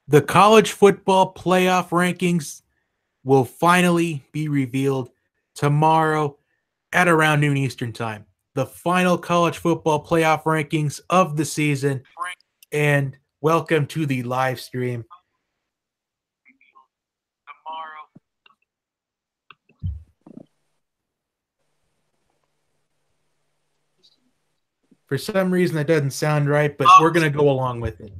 The college football playoff rankings will finally be revealed tomorrow at around noon Eastern time. The final college football playoff rankings of the season. And welcome to the live stream. For some reason, that doesn't sound right, but we're going to go along with it.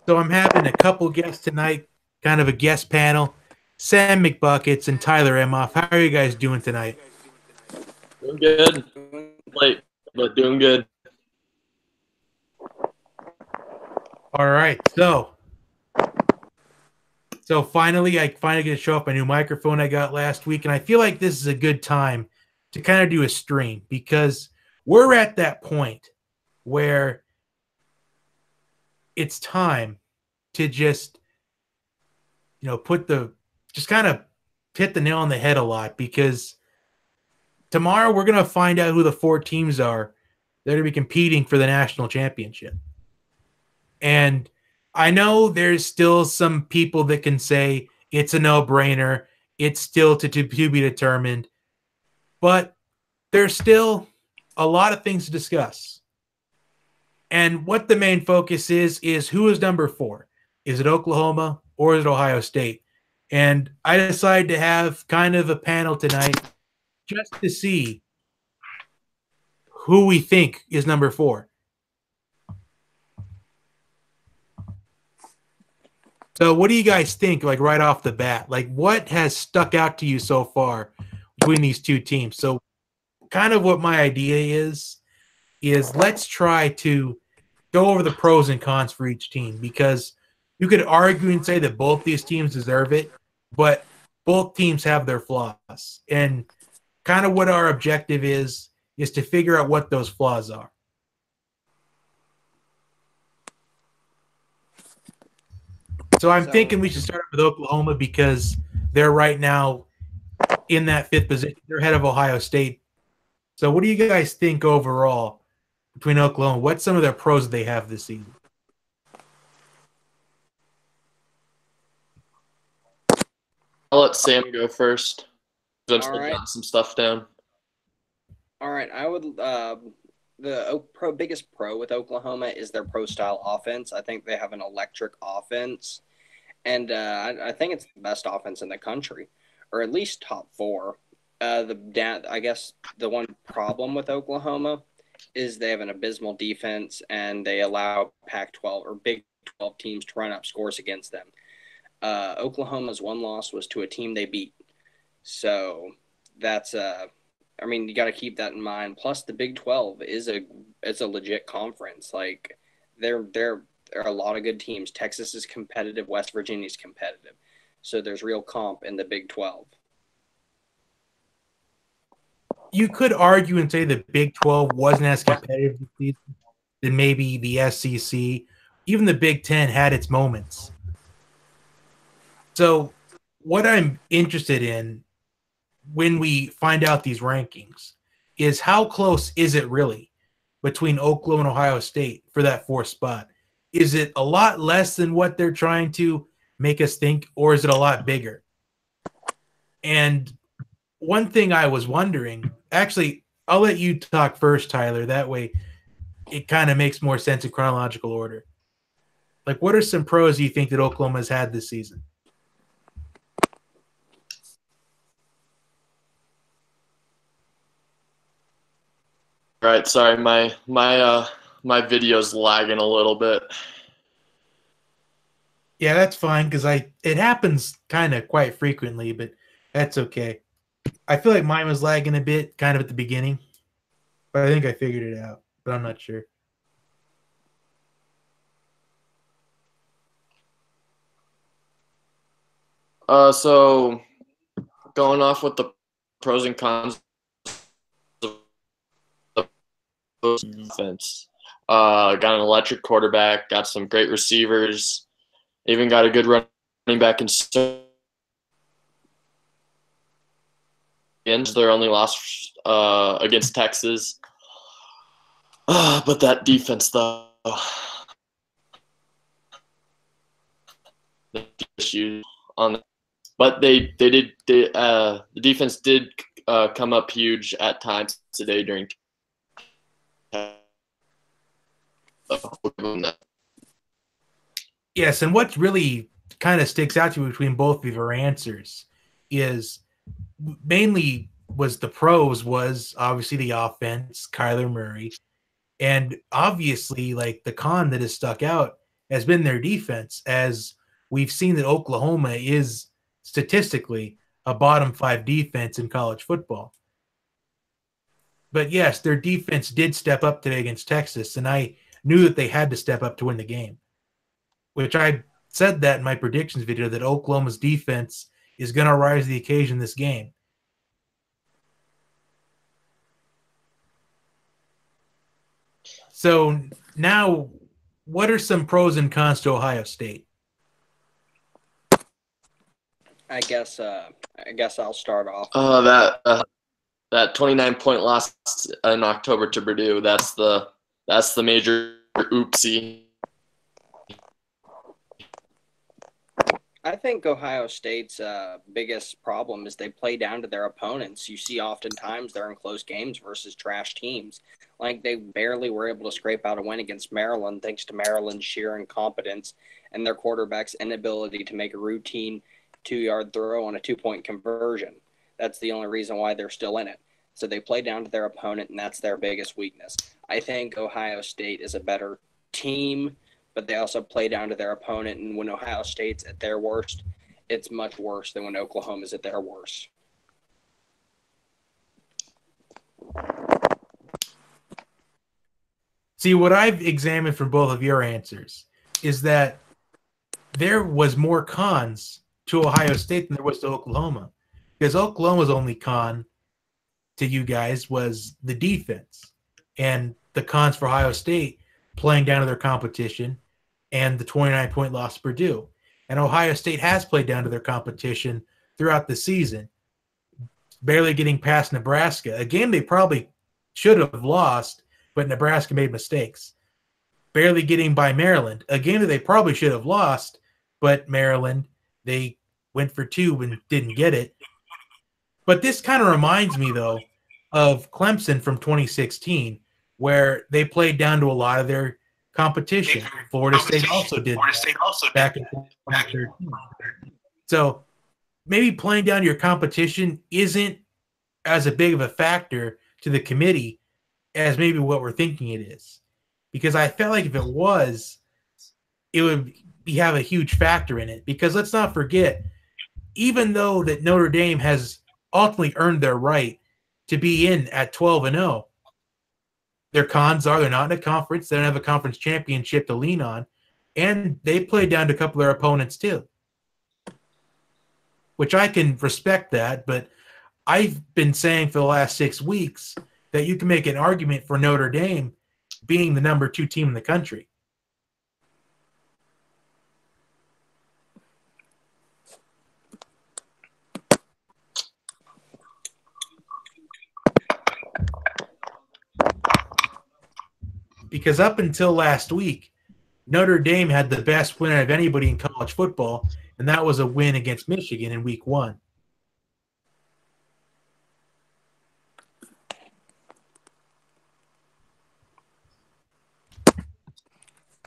So I'm having a couple guests tonight, kind of a guest panel. Sam McBuckets and Tyler Emhoff. How are you guys doing tonight? Doing good. Late, but doing good. All right. So finally, I finally get to show off my new microphone I got last week, and I feel like this is a good time to kind of do a stream because we're at that point where it's time to just, just kind of hit the nail on the head a lot, because tomorrow we're going to find out who the four teams are that are going to be competing for the national championship. And I know there's still some people that can say it's a no-brainer, it's still to be determined, but there's still a lot of things to discuss. And what the main focus is who is number 4? Is it Oklahoma or is it Ohio State? And I decided to have kind of a panel tonight just to see who we think is number 4. So what do you guys think, like right off the bat? Like, what has stuck out to you so far between these two teams? So kind of what my idea is let's try to go over the pros and cons for each team, because you could argue and say that both these teams deserve it, but both teams have their flaws. And kind of what our objective is to figure out what those flaws are. So I'm thinking we should start with Oklahoma because they're right now in that 5th position. They're ahead of Ohio State. So what do you guys think overall between Oklahoma? What's some of their pros that they have this season? I'll let Sam go first. I'm still right. jotting some stuff down. All right, I would. Biggest pro with Oklahoma is their pro style offense. I think they have an electric offense, and I think it's the best offense in the country, or at least top 4. I guess the one problem with Oklahoma is they have an abysmal defense, and they allow Pac-12 or Big 12 teams to run up scores against them. Oklahoma's one loss was to a team they beat, so that's you got to keep that in mind. Plus, the Big 12 is a legit conference. Like, there are a lot of good teams. Texas is competitive. West Virginia is competitive. So there's real comp in the Big 12. You could argue and say the Big 12 wasn't as competitive than maybe the SEC. Even the Big 10 had its moments. So what I'm interested in when we find out these rankings is how close is it really between Oklahoma and Ohio State for that 4th spot? Is it a lot less than what they're trying to make us think, or is it a lot bigger? And one thing I was wondering, actually, I'll let you talk first, Tyler. That way it kind of makes more sense in chronological order. Like, what are some pros you think that Oklahoma's had this season? All right, sorry, my video's lagging a little bit. Yeah, that's fine because it happens kind of quite frequently, but that's okay. I feel like mine was lagging a bit kind of at the beginning, but I think I figured it out, but I'm not sure. So going off with the pros and cons of the offense, got an electric quarterback, got some great receivers, even got a good running back in their only loss against Texas. But that defense, though, issues on the, but the defense did come up huge at times today during. Yes, and what really kind of sticks out to you between both of your answers is mainly was the pros was obviously the offense, Kyler Murray, and obviously like the con that has stuck out has been their defense, as we've seen that Oklahoma is statistically a bottom 5 defense in college football. But yes, their defense did step up today against Texas, and I knew that they had to step up to win the game, which I said that in my predictions video that Oklahoma's defense is going to rise to the occasion this game. So now, what are some pros and cons to Ohio State? I guess I'll start off. That 29-point loss in October to Purdue. That's the major oopsie. I think Ohio State's biggest problem is they play down to their opponents. You see oftentimes they're in close games versus trash teams. Like they barely were able to scrape out a win against Maryland thanks to Maryland's sheer incompetence and their quarterback's inability to make a routine 2-yard throw on a 2-point conversion. That's the only reason why they're still in it. So they play down to their opponent, and that's their biggest weakness. I think Ohio State is a better team, but they also play down to their opponent. And when Ohio State's at their worst, it's much worse than when Oklahoma's at their worst. See, what I've examined from both of your answers is that there was more cons to Ohio State than there was to Oklahoma. Because Oklahoma's only con to you guys was the defense. And the cons for Ohio State playing down to their competition and the 29-point loss to Purdue. And Ohio State has played down to their competition throughout the season, barely getting past Nebraska, a game they probably should have lost, but Nebraska made mistakes. Barely getting by Maryland, a game that they probably should have lost, but Maryland, they went for 2 and didn't get it. But this kind of reminds me, though, of Clemson from 2016, where they played down to a lot of their competition. Florida State also did back in 2013. So maybe playing down to your competition isn't as a big of a factor to the committee as maybe what we're thinking it is. Because I felt like if it was, it would have a huge factor in it. Because let's not forget, even though that Notre Dame has ultimately earned their right to be in at 12-0, their cons are they're not in a conference. They don't have a conference championship to lean on. And they played down to a couple of their opponents too, which I can respect that. But I've been saying for the last 6 weeks that you can make an argument for Notre Dame being the number 2 team in the country. Because up until last week, Notre Dame had the best win out of anybody in college football, and that was a win against Michigan in week 1.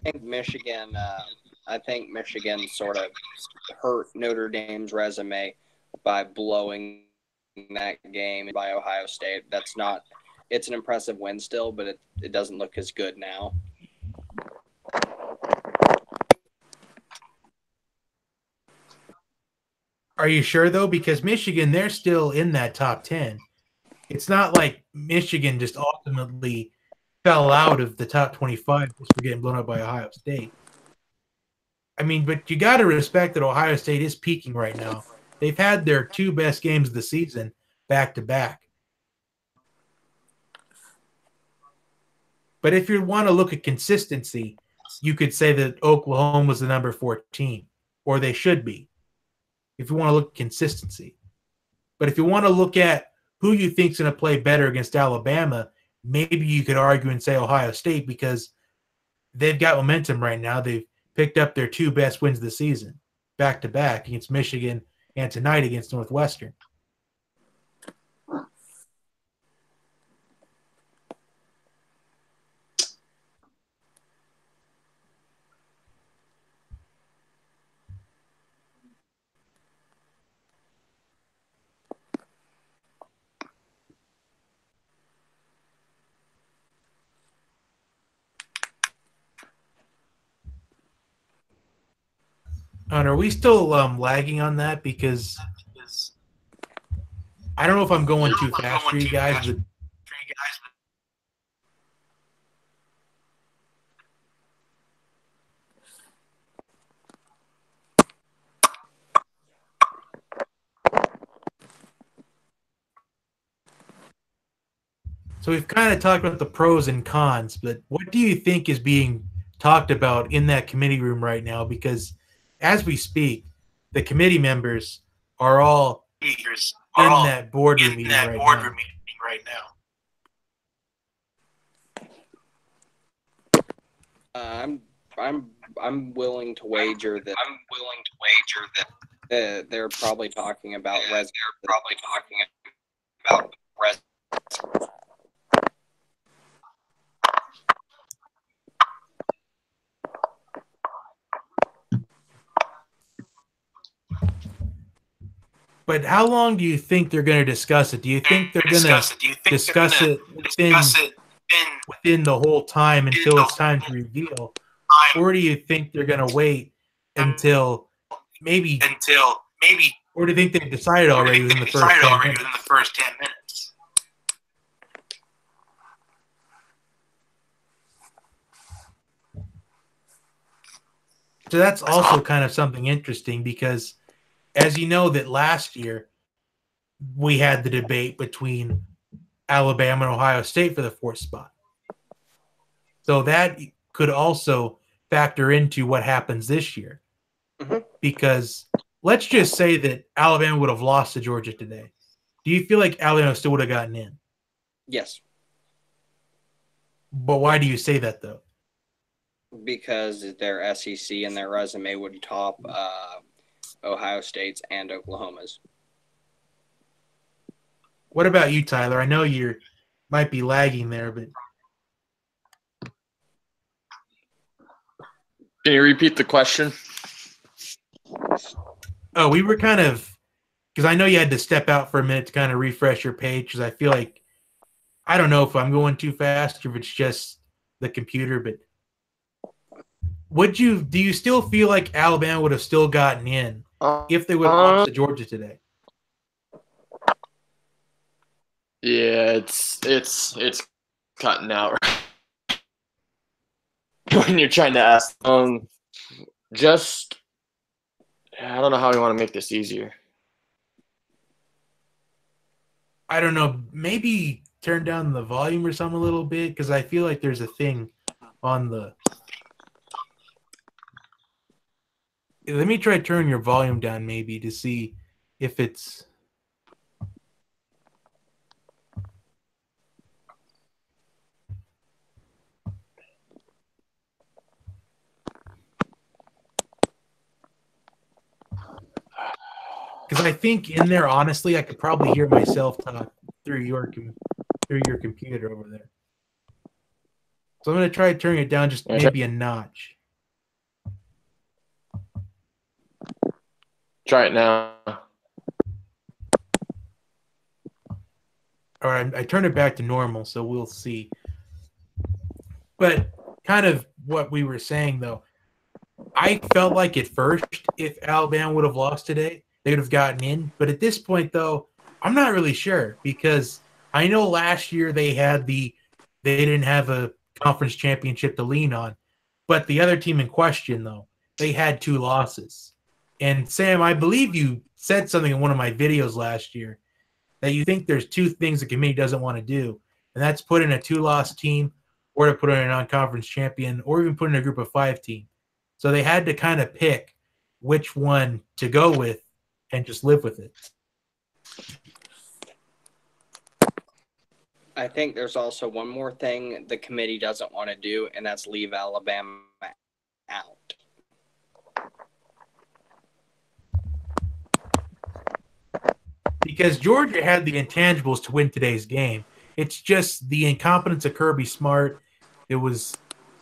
I think Michigan sort of hurt Notre Dame's resume by blowing that game by Ohio State. It's an impressive win still, but it doesn't look as good now. Are you sure, though? Because Michigan, they're still in that top 10. It's not like Michigan just ultimately fell out of the top 25 just for getting blown up by Ohio State. I mean, but you got to respect that Ohio State is peaking right now. They've had their 2 best games of the season back-to-back. But if you want to look at consistency, you could say that Oklahoma was the number 14, or they should be, if you want to look at consistency. But if you want to look at who you think is going to play better against Alabama, maybe you could argue and say Ohio State because they've got momentum right now. They've picked up their 2 best wins of the season back-to-back against Michigan and tonight against Northwestern. And are we still lagging on that? Because I don't know if I'm going too fast for you guys, but so we've kind of talked about the pros and cons, but what do you think is being talked about in that committee room right now? Because as we speak, the committee members are all in that boardroom meeting right now. I'm willing to wager that they're probably talking about But how long do you think they're going to discuss it? Do you think they're going to discuss it within the whole time until it's time to reveal? Or do you think they're going to wait until maybe, or do you think they've decided already within the first 10 minutes? So that's also kind of something interesting because, as you know, that last year we had the debate between Alabama and Ohio State for the fourth spot. So that could also factor into what happens this year. Mm-hmm. Because let's just say that Alabama would have lost to Georgia today. Do you feel like Alabama still would have gotten in? Yes. But why do you say that, though? Because their SEC and their resume would top Ohio State's and Oklahoma's. What about you, Tyler? I know you might be lagging there, but can you repeat the question? Oh, we were kind of, because I know you had to step out for a minute to kind of refresh your page, because I feel like, I don't know if I'm going too fast or if it's just the computer, but do you still feel like Alabama would have still gotten in if they would have lost to Georgia today? Yeah, it's cutting out when you're trying to ask. Just I don't know how we want to make this easier. I don't know. Maybe turn down the volume or something a little bit, because I feel like there's a thing on the. Let me try turning your volume down maybe to see if it's. Because I think in there, honestly, I could probably hear myself talk through your computer over there. So I'm going to try turning it down just maybe a notch. Try it now. All right, I turned it back to normal, so we'll see. But kind of what we were saying, though, I felt like at first, if Alabama would have lost today, they would have gotten in. But at this point, though, I'm not really sure, because I know last year they didn't have a conference championship to lean on. But the other team in question, though, they had 2 losses. And Sam, I believe you said something in one of my videos last year that you think there's 2 things the committee doesn't want to do, and that's put in a 2-loss team or to put in a non-conference champion or even put in a group of 5 team. So they had to kind of pick which one to go with and just live with it. I think there's also one more thing the committee doesn't want to do, and that's leave Alabama out. because Georgia had the intangibles to win today's game. It's just the incompetence of Kirby Smart. It was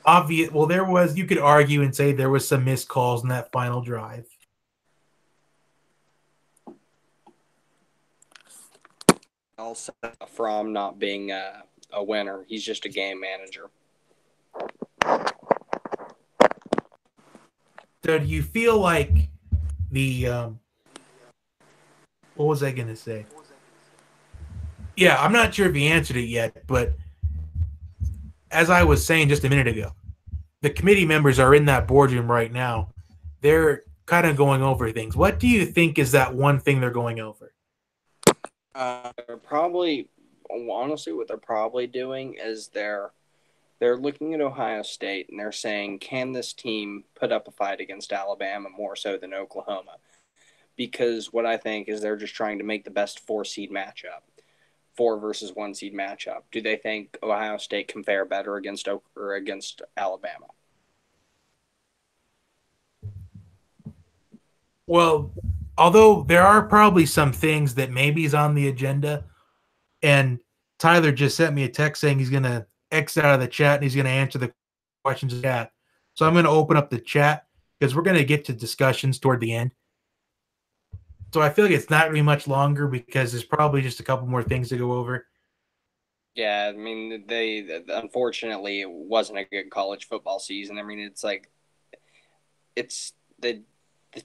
obvious. Well, you could argue and say there was some missed calls in that final drive. Also, from not being a winner, he's just a game manager. So do you feel like the what was I going to say? Yeah, I'm not sure if he answered it yet, but as I was saying just a minute ago, the committee members are in that boardroom right now. They're kind of going over things. What do you think is that one thing they're going over? Honestly, what they're probably doing is they're looking at Ohio State and they're saying, can this team put up a fight against Alabama more so than Oklahoma? Because what I think is they're just trying to make the best 4 versus 1 seed matchup. Do they think Ohio State can fare better against Alabama? Well, although there are probably some things that maybe is on the agenda, and Tyler just sent me a text saying he's going to exit out of the chat and he's going to answer the questions in the chat. So I'm going to open up the chat because we're going to get to discussions toward the end. So I feel like it's not really much longer because there's probably just a couple more things to go over. Yeah, I mean, unfortunately, it wasn't a good college football season. I mean, it's the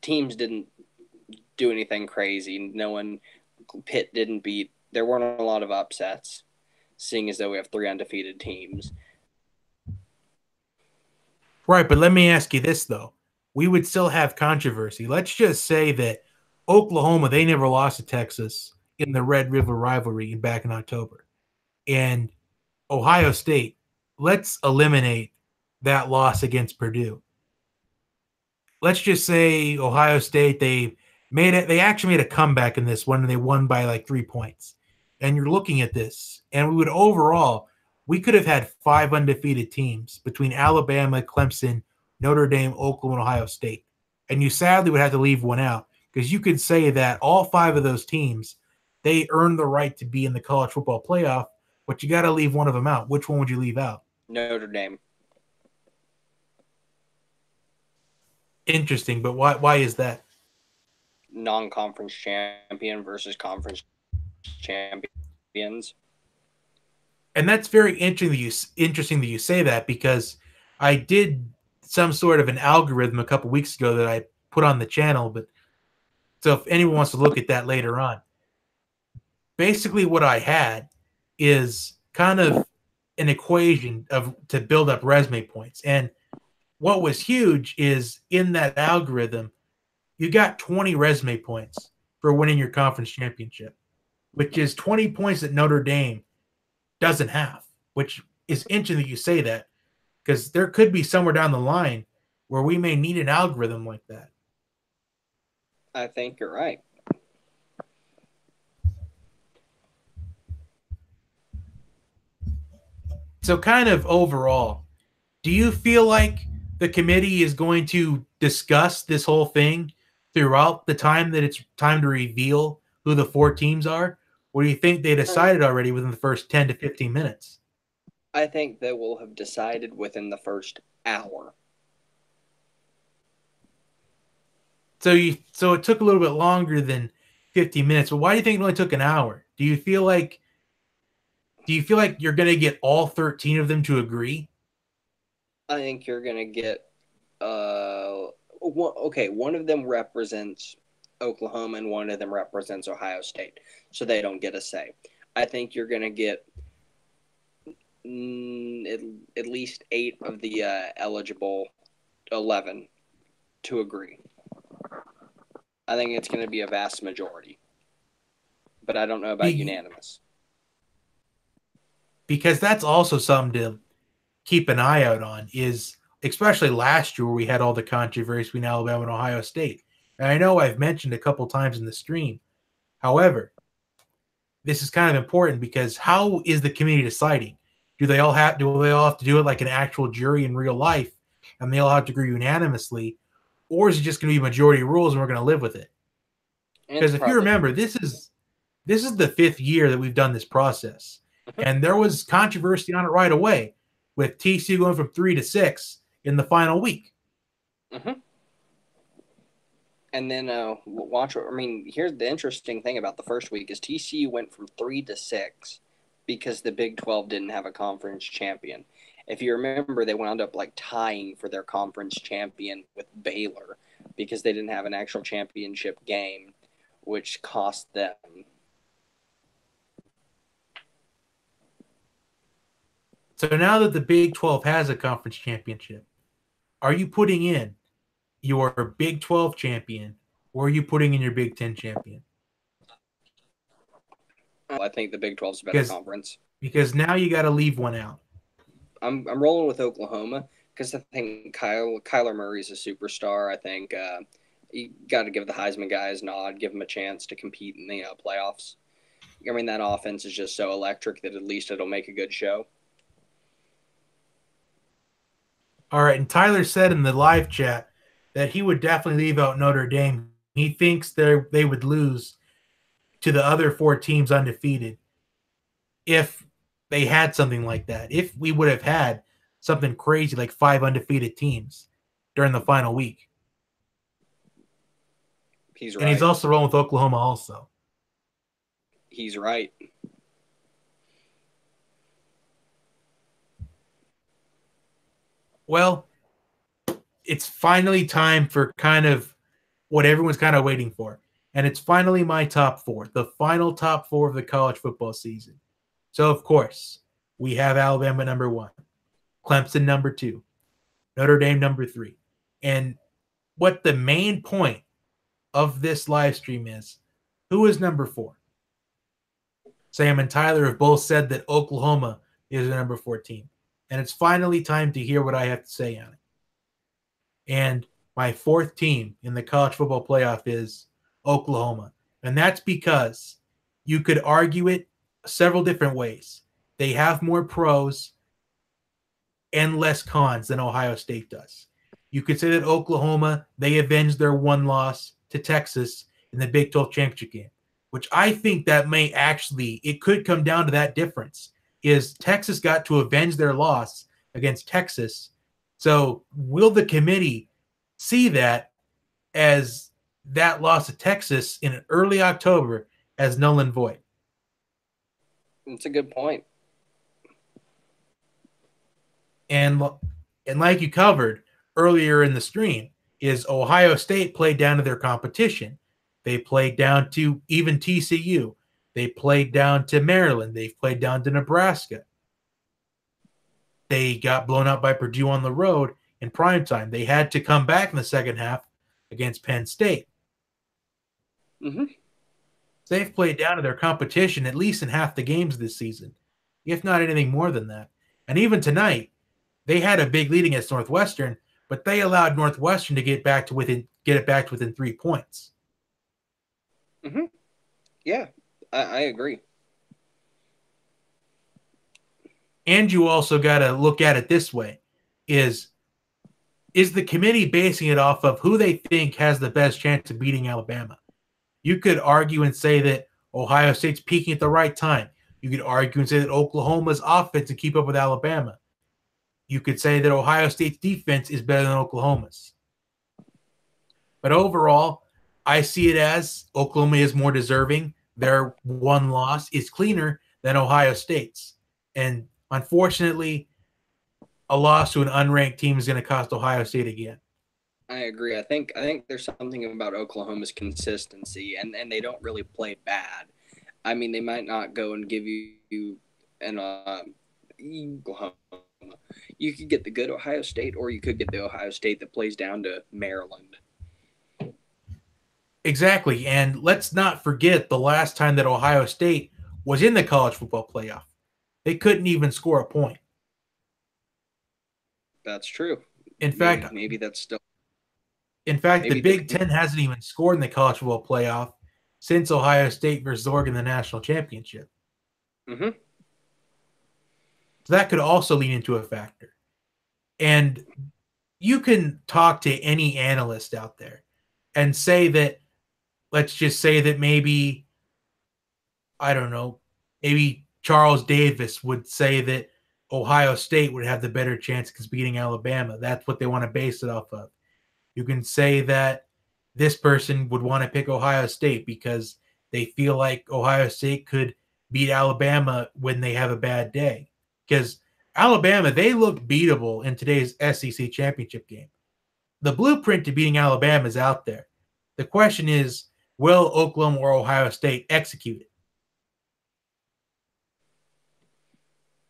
teams didn't do anything crazy. Pitt didn't beat. There weren't a lot of upsets, seeing as though we have 3 undefeated teams. Right, but let me ask you this, though. We would still have controversy. Let's just say that Oklahoma, they never lost to Texas in the Red River rivalry back in October. And Ohio State, let's eliminate that loss against Purdue. Let's just say Ohio State, they actually made a comeback in this one and they won by like 3 points. And you're looking at this, and we could have had 5 undefeated teams between Alabama, Clemson, Notre Dame, Oklahoma, and Ohio State. And you sadly would have to leave one out because you could say that all 5 of those teams, they earned the right to be in the college football playoff, but you got to leave one of them out. Which one would you leave out? Notre Dame. Interesting, but why is that? Non-conference champion versus conference champions. And that's very interesting that you say that because I did some sort of an algorithm a couple weeks ago that I put on the channel. But so if anyone wants to look at that later on, basically what I had is kind of an equation to build up resume points. And what was huge is in that algorithm, you got 20 resume points for winning your conference championship, which is 20 points that Notre Dame doesn't have, which is interesting that you say that because there could be somewhere down the line where we may need an algorithm like that. I think you're right. So kind of overall, do you feel like the committee is going to discuss this whole thing throughout the time that it's time to reveal who the 4 teams are? Or do you think they decided already within the first 10 to 15 minutes? I think they will have decided within the first hour. So it took a little bit longer than 50 minutes. But why do you think it only took an hour? Do you feel like you're going to get all 13 of them to agree? I think you're going to get one of them represents Oklahoma and one of them represents Ohio State, so they don't get a say. I think you're going to get at least 8 of the eligible 11 to agree. I think it's going to be a vast majority, but I don't know about unanimous. Because that's also something to keep an eye out on, is especially last year where we had all the controversy between Alabama and Ohio State. And I know I've mentioned a couple times in the stream. However, this is kind of important because how is the committee deciding? Do they all have to do it like an actual jury in real life and they all have to agree unanimously? Or is it just going to be majority rules and we're going to live with it? Because if you remember, this is this is the 5th year that we've done this process. And there was controversy on it right away with TCU going from 3 to 6 in the final week. And then here's the interesting thing about the first week is TCU went from 3 to 6 because the Big 12 didn't have a conference champion. If you remember, they wound up like tying for their conference champion with Baylor because they didn't have an actual championship game, which cost them. So now that the Big 12 has a conference championship, are you putting in your Big 12 champion or are you putting in your Big 10 champion? I think the Big 12 is a better conference. Because now you got to leave one out. I'm rolling with Oklahoma because I think Kyler Murray's a superstar. I think you got to give the Heisman guys a nod, give them a chance to compete in the playoffs. I mean, that offense is just so electric that at least it'll make a good show. All right, and Tyler said in the live chat that he would definitely leave out Notre Dame. He thinks they would lose to the other 4 teams undefeated if they had something like that. If we would have had something crazy like 5 undefeated teams during the final week. He's right. And he's also rolling with Oklahoma also. He's right. Well, it's finally time for kind of what everyone's kind of waiting for. And it's finally my top 4, the final top 4 of the college football season. So, of course, we have Alabama number 1, Clemson number 2, Notre Dame number 3. And what the main point of this live stream is, who is number 4? Sam and Tyler have both said that Oklahoma is the number 4 team. And it's finally time to hear what I have to say on it. And my 4th team in the college football playoff is Oklahoma. And that's because you could argue it several different ways. They have more pros and less cons than Ohio State does. You could say that Oklahoma, they avenged their 1 loss to Texas in the Big 12 championship game, which I think that may actually, it could come down to that difference, is Texas got to avenge their loss against Texas. So will the committee see that as that loss to Texas in early October as null and void? It's a good point. And like you covered earlier in the stream, is Ohio State played down to their competition. They played down to even TCU. They played down to Maryland. They've played down to Nebraska. They got blown out by Purdue on the road in primetime. They had to come back in the second half against Penn State. Mm-hmm. They've played down to their competition at least in half the games this season, if not anything more than that. And even tonight, they had a big lead against Northwestern, but they allowed Northwestern to get it back to within 3 points. Mm-hmm. Yeah, I agree. And you also got to look at it this way: is the committee basing it off of who they think has the best chance of beating Alabama? You could argue and say that Ohio State's peaking at the right time. You could argue and say that Oklahoma's offense to keep up with Alabama. You could say that Ohio State's defense is better than Oklahoma's. But overall, I see it as Oklahoma is more deserving. Their 1 loss is cleaner than Ohio State's. And unfortunately, a loss to an unranked team is going to cost Ohio State again. I agree. I think there's something about Oklahoma's consistency, and they don't really play bad. I mean, they might not go and give you an Oklahoma. You could get the good Ohio State, or you could get the Ohio State that plays down to Maryland. Exactly. And let's not forget the last time that Ohio State was in the college football playoff. They couldn't even score a point. That's true. In fact, maybe that's still. In fact, the Big Ten hasn't even scored in the college football playoff since Ohio State versus Oregon, the national championship. Mm-hmm. So that could also lead into a factor. And you can talk to any analyst out there and say that, let's just say that maybe I don't know, maybe Charles Davis would say that Ohio State would have the better chance because beating Alabama. That's what they want to base it off of. You can say that this person would want to pick Ohio State because they feel like Ohio State could beat Alabama when they have a bad day. Because Alabama, they look beatable in today's SEC championship game. The blueprint to beating Alabama is out there. The question is, will Oklahoma or Ohio State execute it?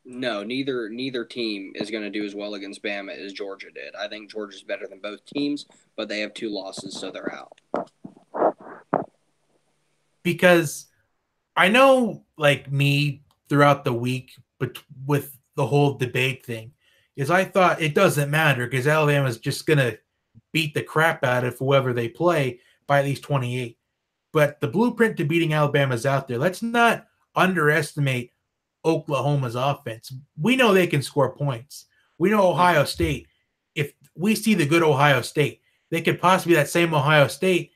No, neither team is going to do as well against Bama as Georgia did. I think Georgia's better than both teams, but they have 2 losses, so they're out. Because I know, like me, throughout the week, but with the whole debate thing, is I thought it doesn't matter because Alabama's just going to beat the crap out of whoever they play by at least 28. But the blueprint to beating Alabama is out there. Let's not underestimate Oklahoma's offense. We know they can score points. We know Ohio State, if we see the good Ohio State, they could possibly be that same Ohio State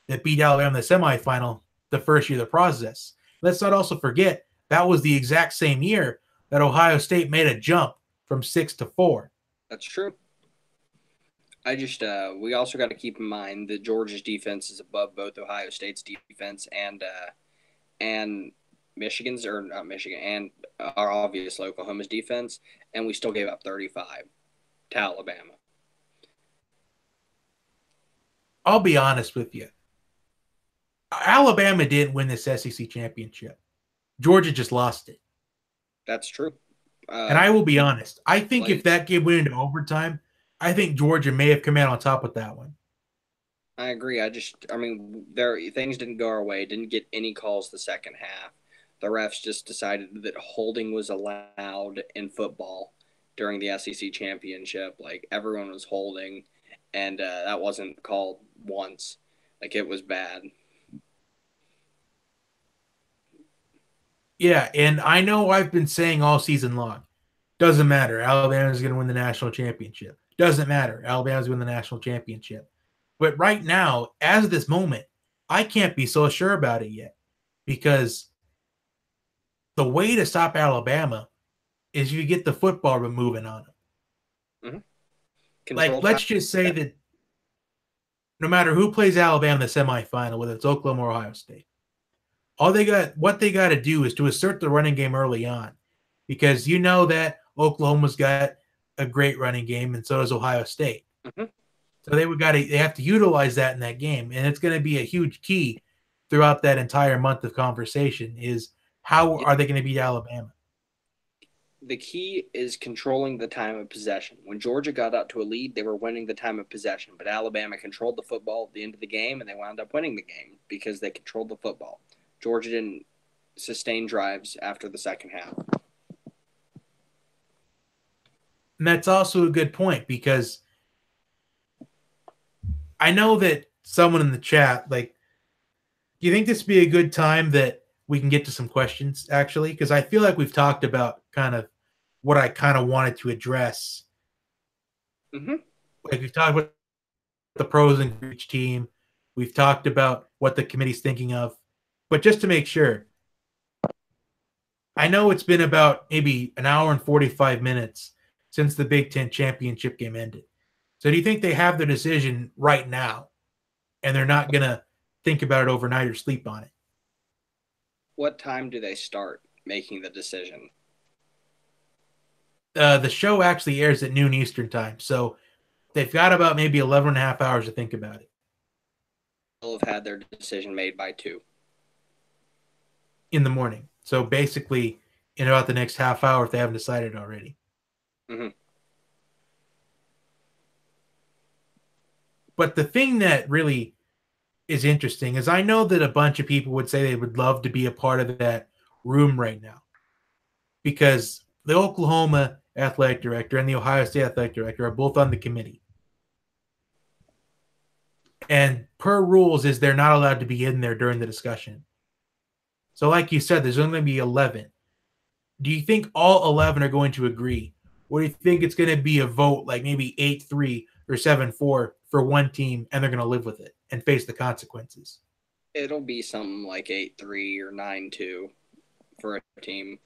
that beat Alabama in the semifinal the first year of the process. Let's not also forget that was the exact same year that Ohio State made a jump from 6 to 4. That's true. I just we also got to keep in mind that Georgia's defense is above both Ohio State's defense and Michigan's, or not Michigan, and our obvious Oklahoma's defense, and we still gave up 35 to Alabama. I'll be honest with you. Alabama didn't win this SEC championship. Georgia just lost it. That's true. And I will be honest. I think if that game went into overtime, I think Georgia may have come out on top with that one. I agree. Things didn't go our way. Didn't get any calls the second half. The refs just decided that holding was allowed in football during the SEC championship. Like, everyone was holding, and that wasn't called once. Like, it was bad. Yeah, and I know I've been saying all season long, doesn't matter. Alabama's going to win the national championship. Doesn't matter. Alabama's going to win the national championship. But right now, as of this moment, I can't be so sure about it yet because the way to stop Alabama is you get the football moving on them. Mm-hmm. Let's just say that no matter who plays Alabama in the semifinal, whether it's Oklahoma or Ohio State, what they got to do is to assert the running game early on, because you know that Oklahoma's got a great running game, and so does Ohio State. Mm-hmm. So they have to utilize that in that game, and it's going to be a huge key throughout that entire month of conversation. Is how are they going to beat Alabama? The key is controlling the time of possession. When Georgia got out to a lead, they were winning the time of possession, but Alabama controlled the football at the end of the game, and they wound up winning the game because they controlled the football. Georgia didn't sustain drives after the second half. And that's also a good point, because I know that someone in the chat, do you think this would be a good time that we can get to some questions, actually? Because I feel like we've talked about kind of what I kind of wanted to address. Mm-hmm. Like, we've talked about the pros and each team. We've talked about what the committee's thinking of. But just to make sure, I know it's been about maybe an hour and 45 minutes since the Big Ten championship game ended. So do you think they have their decision right now and they're not going to think about it overnight or sleep on it? What time do they start making the decision? The show actually airs at noon Eastern time. So they've got about maybe 11 and a half hours to think about it. They'll have had their decision made by 2 in the morning. So basically, in about the next half hour, if they haven't decided already. Mm-hmm. But the thing that really is interesting is I know that a bunch of people would say they would love to be a part of that room right now, because the Oklahoma athletic director and the Ohio State athletic director are both on the committee. And per rules is they're not allowed to be in there during the discussion. So like you said, there's only going to be 11. Do you think all 11 are going to agree? Or do you think it's going to be a vote like maybe 8-3 or 7-4 for one team, and they're going to live with it and face the consequences? It'll be something like 8-3 or 9-2 for a team.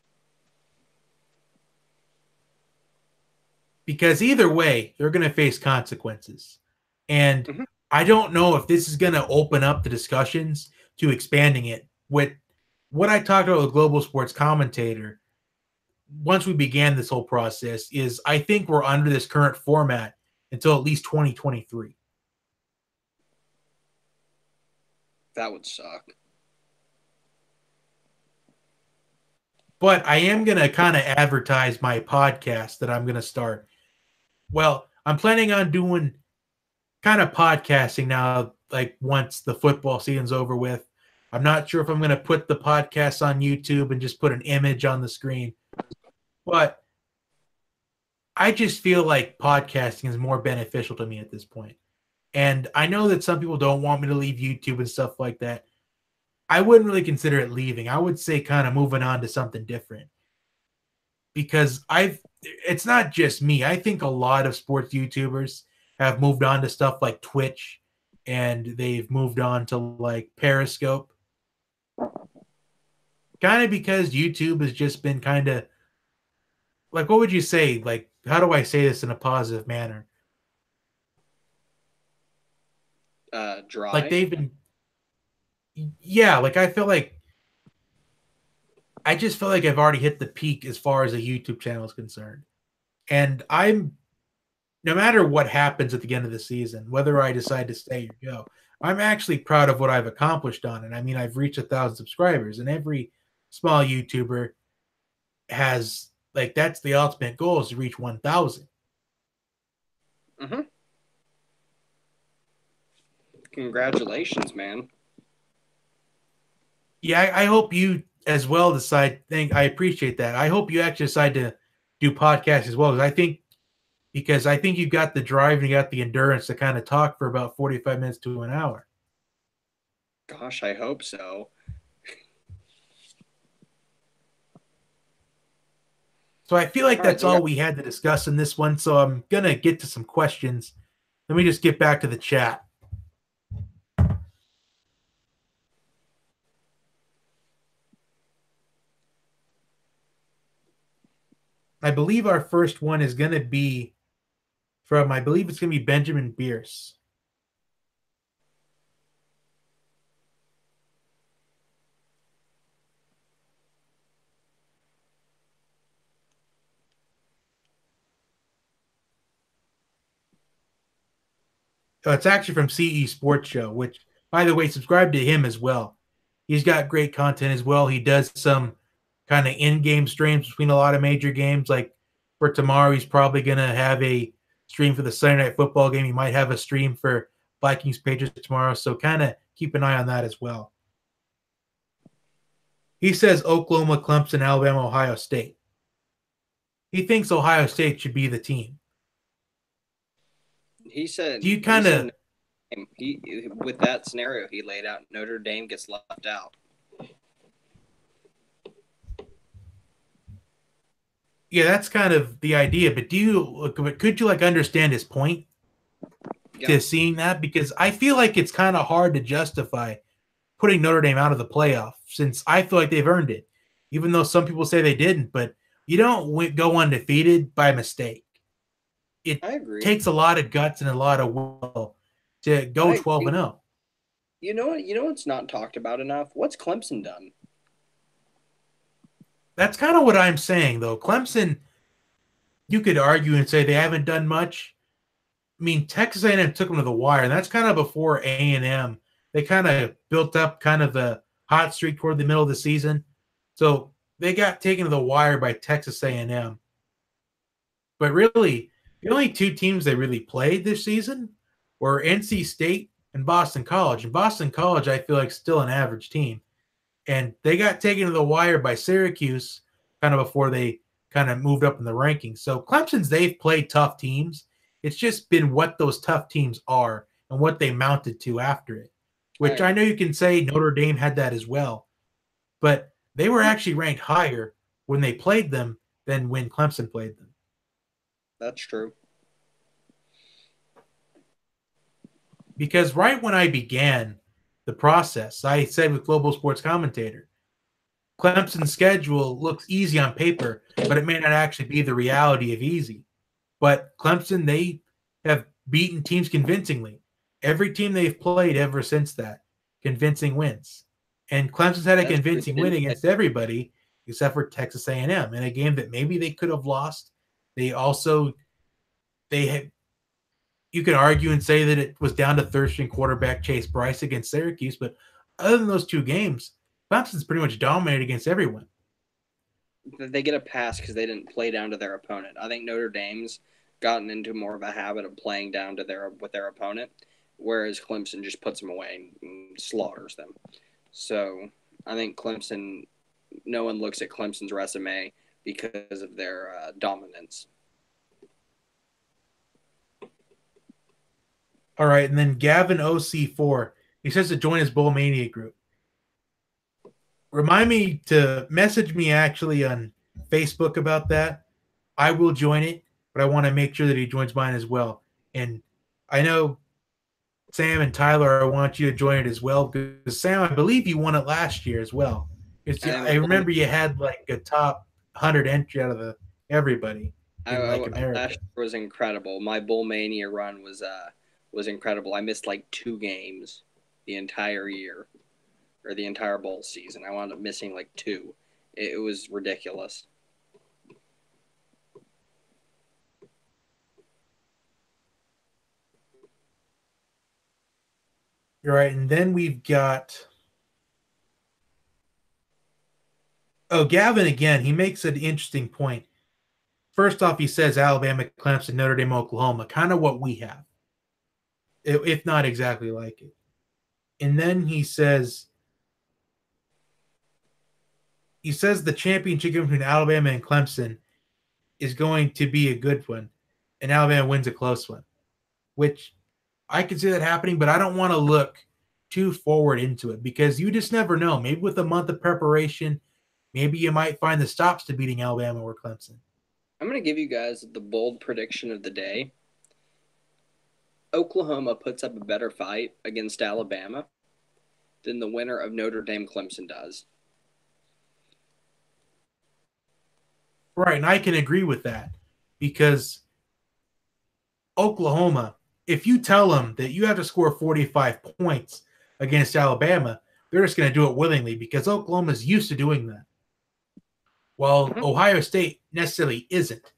Because either way, they're going to face consequences. And I don't know if this is going to open up the discussions to expanding it. With what I talked about with Global Sports Commentator, once we began this whole process, is I think we're under this current format until at least 2023. That would suck. But I am going to kind of advertise my podcast that I'm going to start. Well, I'm planning on doing kind of podcasting now, like once the football season's over with. I'm not sure if I'm going to put the podcast on YouTube and just put an image on the screen. But I just feel like podcasting is more beneficial to me at this point. And I know that some people don't want me to leave YouTube and stuff like that. I wouldn't really consider it leaving. I would say kind of moving on to something different. Because it's not just me. I think a lot of sports YouTubers have moved on to stuff like Twitch, and they've moved on to like Periscope. Kind of because YouTube has just been kind of like, what would you say? Like, how do I say this in a positive manner? Dry. Like they've been, yeah. Like I just feel like I've already hit the peak as far as a YouTube channel is concerned, and no matter what happens at the end of the season, whether I decide to stay or go, I'm actually proud of what I've accomplished on it. I mean, I've reached 1,000 subscribers, and every small YouTuber has, like, that's the ultimate goal, is to reach 1,000. Mm-hmm. Congratulations, man. Yeah, I hope you as well decide. I appreciate that. I hope you actually decide to do podcasts as well, because I think you've got the drive and you got the endurance to kind of talk for about 45 minutes to an hour. Gosh, I hope so. So I feel like that's all we had to discuss in this one. So I'm going to get to some questions. Let me just get back to the chat. I believe our first one is going to be from, I believe it's going to be Benjamin Bierce. It's actually from CE Sports Show, which, by the way, subscribe to him as well. He's got great content as well. He does some kind of in-game streams between a lot of major games. Like for tomorrow, he's probably going to have a stream for the Sunday Night Football game. He might have a stream for Vikings Patriots tomorrow. So kind of keep an eye on that as well. He says Oklahoma, Clemson, Alabama, Ohio State. He thinks Ohio State should be the team. He said, do you kind of, with that scenario he laid out, Notre Dame gets left out. Yeah, that's kind of the idea. But could you like understand his point to seeing that? Because I feel like it's kind of hard to justify putting Notre Dame out of the playoff, since I feel like they've earned it, even though some people say they didn't. But you don't go undefeated by mistake. It takes a lot of guts and a lot of will to go 12-0. You know what? You know what's not talked about enough? What's Clemson done? That's kind of what I'm saying, though. Clemson, you could argue and say they haven't done much. I mean, Texas A&M took them to the wire, and that's kind of before A&M. They kind of built up kind of the hot streak toward the middle of the season. So they got taken to the wire by Texas A&M. But really, the only two teams they really played this season were NC State and Boston College. And Boston College, I feel like, still an average team. And they got taken to the wire by Syracuse kind of before they kind of moved up in the rankings. So Clemson's, they've played tough teams. It's just been what those tough teams are and what they mounted to after it, which I know you can say Notre Dame had that as well. But they were actually ranked higher when they played them than when Clemson played them. That's true. Because right when I began the process. I said with Global Sports Commentator, Clemson's schedule looks easy on paper, but it may not actually be the reality of easy. But Clemson, they have beaten teams convincingly. Every team they've played ever since that, convincing wins. And Clemson's had a convincing win against everybody except for Texas A&M in a game that maybe they could have lost. They had, you can argue and say that it was down to third-string quarterback Chase Bryce against Syracuse, but other than those two games, Clemson's pretty much dominated against everyone. They get a pass because they didn't play down to their opponent. I think Notre Dame's gotten into more of a habit of playing down to their opponent, whereas Clemson just puts them away and slaughters them. So I think Clemson, no one looks at Clemson's resume because of their dominance. All right, and then Gavin OC4, he says to join his Bowl Mania group. Remind me to message me actually on Facebook about that. I will join it, but I want to make sure that he joins mine as well. And I know Sam and Tyler, I want you to join it as well because Sam, I believe you won it last year as well. I remember you had like a top 100 entry out of everybody in America. Last year was incredible. My Bowl Mania run was incredible. I missed like 2 games the entire year or the entire bowl season. I wound up missing like 2. It was ridiculous. You're right. And then we've got Gavin again. He makes an interesting point. First off, he says Alabama, Clemson, Notre Dame, Oklahoma, kind of what we have, if not exactly like it. And then he says the championship game between Alabama and Clemson is going to be a good one, and Alabama wins a close one, which I can see that happening, but I don't want to look too forward into it because you just never know. Maybe with a month of preparation, maybe you might find the stops to beating Alabama or Clemson. I'm going to give you guys the bold prediction of the day. Oklahoma puts up a better fight against Alabama than the winner of Notre Dame Clemson does. Right, and I can agree with that because Oklahoma, if you tell them that you have to score 45 points against Alabama, they're just going to do it willingly because Oklahoma's used to doing that. While Ohio State necessarily isn't.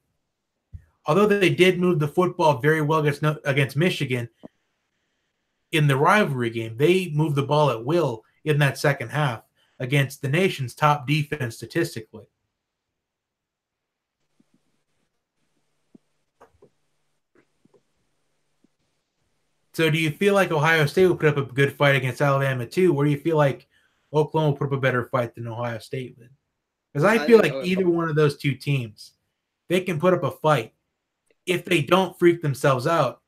Although they did move the football very well against Michigan in the rivalry game, they moved the ball at will in that second half against the nation's top defense statistically. So do you feel like Ohio State will put up a good fight against Alabama too, or do you feel like Oklahoma will put up a better fight than Ohio State would? Because I feel like either one of those two teams, they can put up a fight if they don't freak themselves out,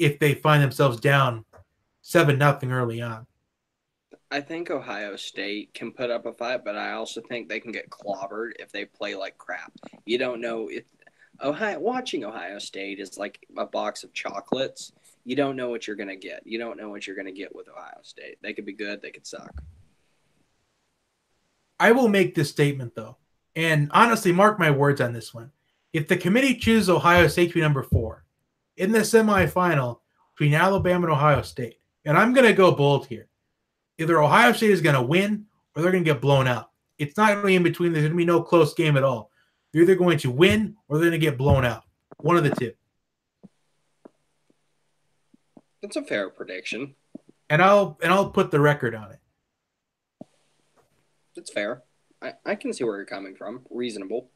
if they find themselves down 7-0 early on. I think Ohio State can put up a fight, but I also think they can get clobbered if they play like crap. You don't know if watching Ohio State is like a box of chocolates. You don't know what you're going to get. You don't know what you're going to get with Ohio State. They could be good. They could suck. I will make this statement, though, and honestly, mark my words on this one. If the committee chooses Ohio State to be number 4 in the semifinal between Alabama and Ohio State, and I'm going to go bold here, either Ohio State is going to win or they're going to get blown out. It's not going to be in between. There's going to be no close game at all. They're either going to win or they're going to get blown out. One of the two. That's a fair prediction. And I'll put the record on it. That's fair. I can see where you're coming from. Reasonable.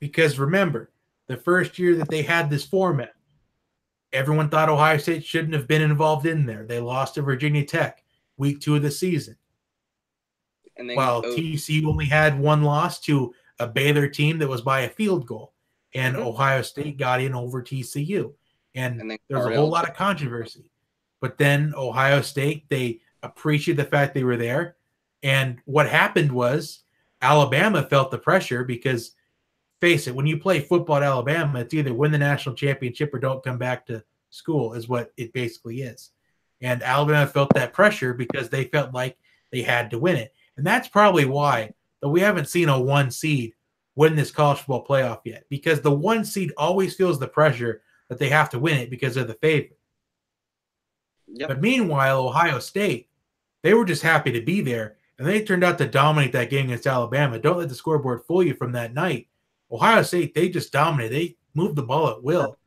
Because remember, the first year that they had this format, everyone thought Ohio State shouldn't have been involved in there. They lost to Virginia Tech week 2 of the season. And then, while TCU only had one loss to a Baylor team that was by a field goal. And Ohio State got in over TCU. And there's a whole lot of controversy. But then Ohio State, they appreciated the fact they were there. And what happened was Alabama felt the pressure because, face it, when you play football at Alabama, it's either win the national championship or don't come back to school is what it basically is. And Alabama felt that pressure because they felt like they had to win it. And that's probably why that we haven't seen a 1 seed win this college football playoff yet, because the 1 seed always feels the pressure that they have to win it because they're the favorite. Yep. But meanwhile, Ohio State, they were just happy to be there, and they turned out to dominate that game against Alabama. Don't let the scoreboard fool you from that night. Ohio State, they just dominated. They moved the ball at will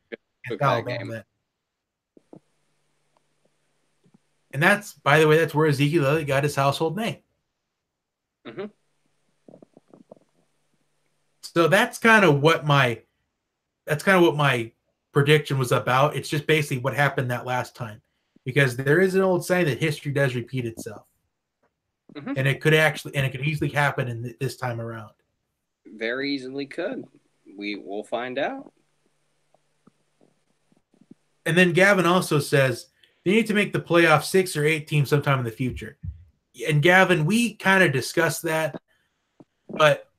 against Alabama. And that's, by the way, that's where Ezekiel Elliott got his household name. Mm-hmm. So that's kind of what my prediction was about. It's just basically what happened that last time, because there is an old saying that history does repeat itself, and it could easily happen in this time around. Very easily could. We will find out. And then Gavin also says they need to make the playoff 6 or 8 teams sometime in the future. And Gavin, we kind of discussed that, but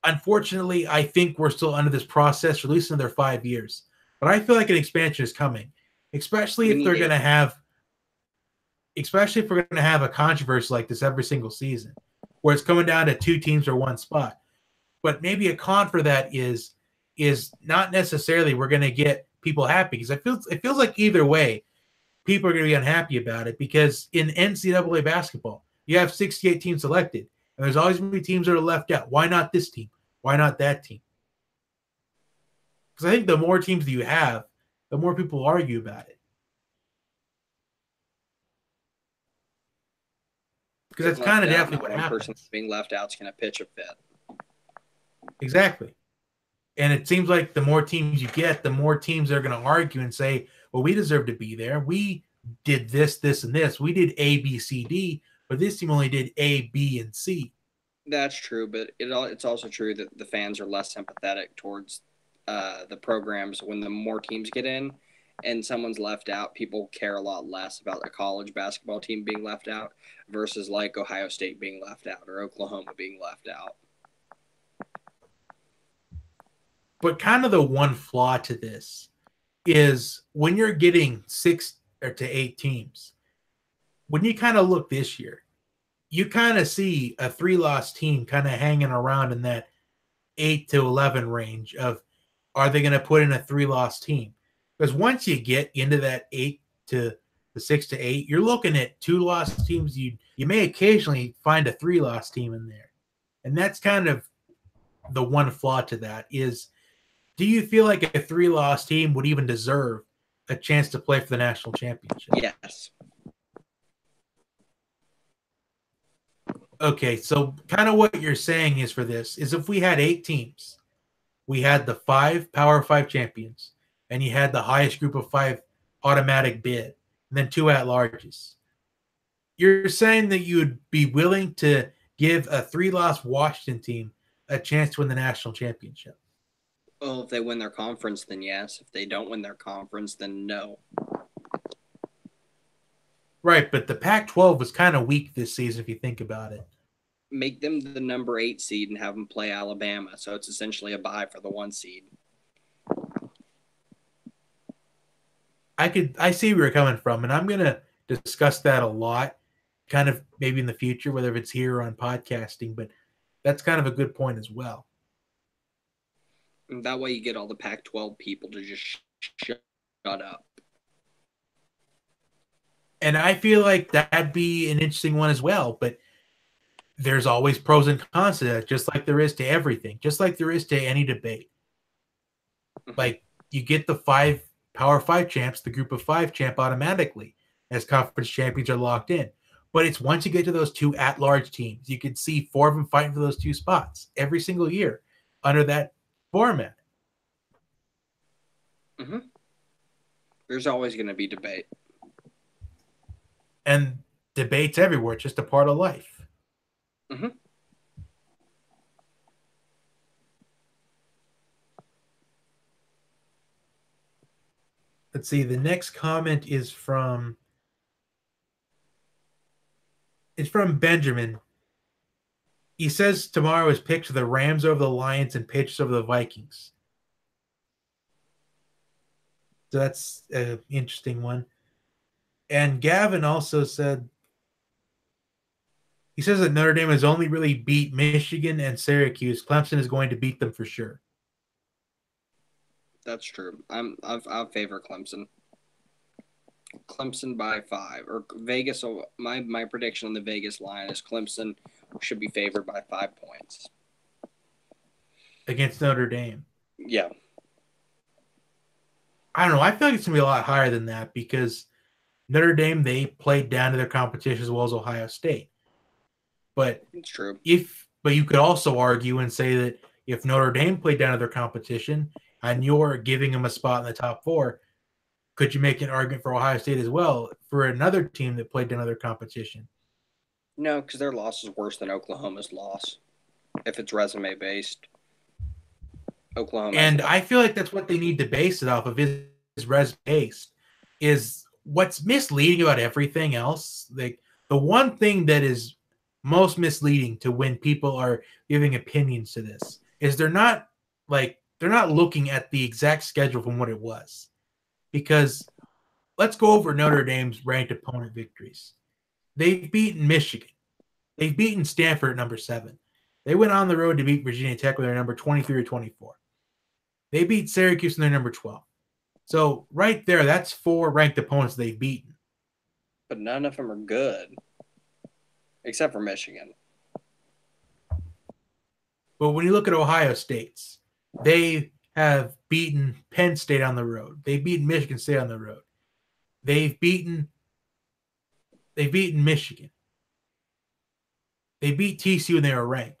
unfortunately, I think we're still under this process for at least another 5 years. But I feel like an expansion is coming, especially if we're going to have a controversy like this every single season, where it's coming down to 2 teams or 1 spot. But maybe a con for that is not necessarily we're going to get people happy, because it feels like either way, people are going to be unhappy about it, because in NCAA basketball, you have 68 teams selected, and there's always going to be teams that are left out. Why not this team? Why not that team? Because I think the more teams that you have, the more people argue about it. Because that's kind of definitely what happens. Person being left out is going to pitch a fit. Exactly. And it seems like the more teams you get, the more teams are going to argue and say, well, we deserve to be there. We did this, this, and this. We did A, B, C, D, but this team only did A, B, and C. That's true, but it's also true that the fans are less sympathetic towards the programs when the more teams get in and someone's left out. People care a lot less about a college basketball team being left out versus like Ohio State being left out or Oklahoma being left out. But kind of the one flaw to this is when you're getting 6 to 8 teams, when you kind of look this year, you kind of see a 3-loss team kind of hanging around in that 8 to 11 range of, are they going to put in a 3-loss team? Because once you get into that 8 to the 6 to 8, you're looking at 2-loss teams. You may occasionally find a 3-loss team in there. And that's kind of the one flaw to that is, do you feel like a 3-loss team would even deserve a chance to play for the national championship? Yes. Okay, so kind of what you're saying is for this is if we had 8 teams, we had the 5 Power 5 champions, and you had the highest group of 5 automatic bid, and then 2 at-larges. You're saying that you would be willing to give a 3-loss Washington team a chance to win the national championship? Well, if they win their conference, then yes. If they don't win their conference, then no. Right, but the Pac-12 was kind of weak this season if you think about it. Make them the number 8 seed and have them play Alabama, so it's essentially a bye for the 1 seed. I see where you're coming from, and I'm going to discuss that a lot, kind of maybe in the future, whether it's here or on podcasting, but that's kind of a good point as well. And that way you get all the Pac-12 people to just shut up. And I feel like that'd be an interesting one as well, but there's always pros and cons to that, just like there is to everything, just like there is to any debate. Like, you get the 5 Power 5 champs, the group of 5 champ automatically, as conference champions are locked in. But it's once you get to those 2 at-large teams, you can see 4 of them fighting for those 2 spots every single year under that format. There's always going to be debate. And debates everywhere. It's just a part of life. Let's see. The next comment is from Benjamin. He says tomorrow is picked the Rams over the Lions and Patriots over the Vikings. So that's an interesting one. And Gavin also said, he says that Notre Dame has only really beat Michigan and Syracuse. Clemson is going to beat them for sure. That's true. I favor Clemson. Clemson by 5 or Vegas. So my prediction on the Vegas line is Clemson should be favored by 5 points against Notre Dame. Yeah. I don't know. I feel like it's gonna be a lot higher than that because Notre Dame, they played down to their competition as well as Ohio State. But it's true. But you could also argue and say that if Notre Dame played down to their competition and you're giving them a spot in the top 4, could you make an argument for Ohio State as well for another team that played down to their competition? No, because their loss is worse than Oklahoma's loss if it's resume based. Oklahoma. And I feel like that's what they need to base it off of is resume based. Is what's misleading about everything else. Like the one thing that is most misleading to when people are giving opinions to this is they're not looking at the exact schedule from what it was. Because let's go over Notre Dame's ranked opponent victories. They've beaten Michigan. They've beaten Stanford at number 7. They went on the road to beat Virginia Tech with their number 23 or 24. They beat Syracuse and their number 12. So right there, that's 4 ranked opponents they've beaten. But none of them are good, except for Michigan. But when you look at Ohio State's, they have beaten Penn State on the road. They've beaten Michigan State on the road. They've beaten Michigan. They beat TCU when they were ranked.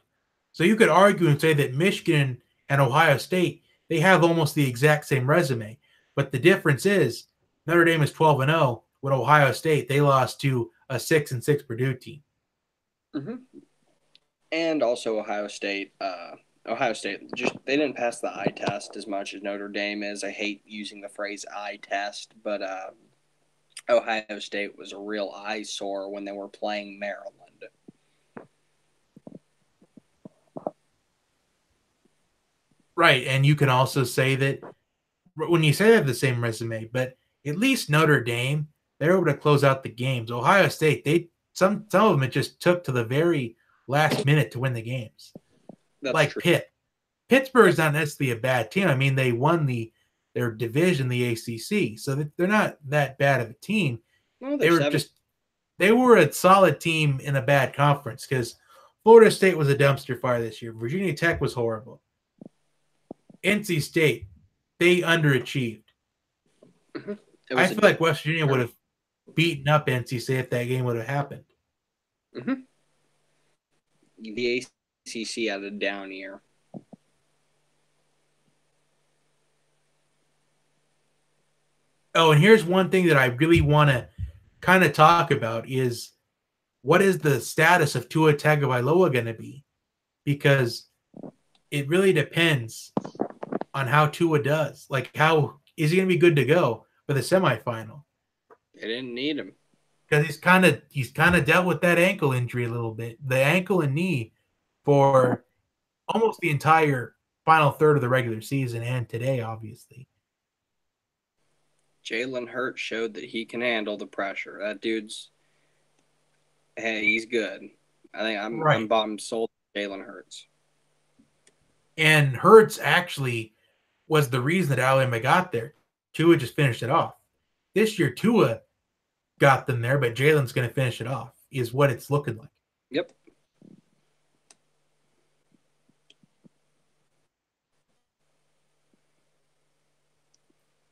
So you could argue and say that Michigan and Ohio State, they have almost the exact same resume. But the difference is Notre Dame is 12-0. With Ohio State, they lost to a 6-6 Purdue team. Mm-hmm. And also Ohio State just they didn't pass the eye test as much as Notre Dame is. I hate using the phrase eye test, but Ohio State was a real eyesore when they were playing Maryland. Right, and you can also say that when you say they have the same resume, but at least Notre Dame, they're able to close out the games. Ohio State, some of them it just took to the very last minute to win the games. That's like true. Pitt. Pittsburgh's not necessarily a bad team. I mean, they won their division, the ACC, so they're not that bad of a team. Well, they were a solid team in a bad conference because Florida State was a dumpster fire this year. Virginia Tech was horrible. NC State, they underachieved. Mm-hmm. I feel like West Virginia would have beaten up NC State if that game would have happened. Mm-hmm. The ACC had a down year. Oh, and here's one thing that I really want to kind of talk about is what is the status of Tua Tagovailoa going to be? Because it really depends on how Tua does. Like, how is he going to be good to go for the semifinal? They didn't need him because he's kind of dealt with that ankle injury a little bit, the ankle and knee for almost the entire final third of the regular season and today, obviously. Jalen Hurts showed that he can handle the pressure. That dude's, hey, he's good. I think I'm sold Jalen Hurts. And Hurts actually was the reason that Alabama got there. Tua just finished it off. This year, Tua got them there, but Jalen's going to finish it off, is what it's looking like. Yep.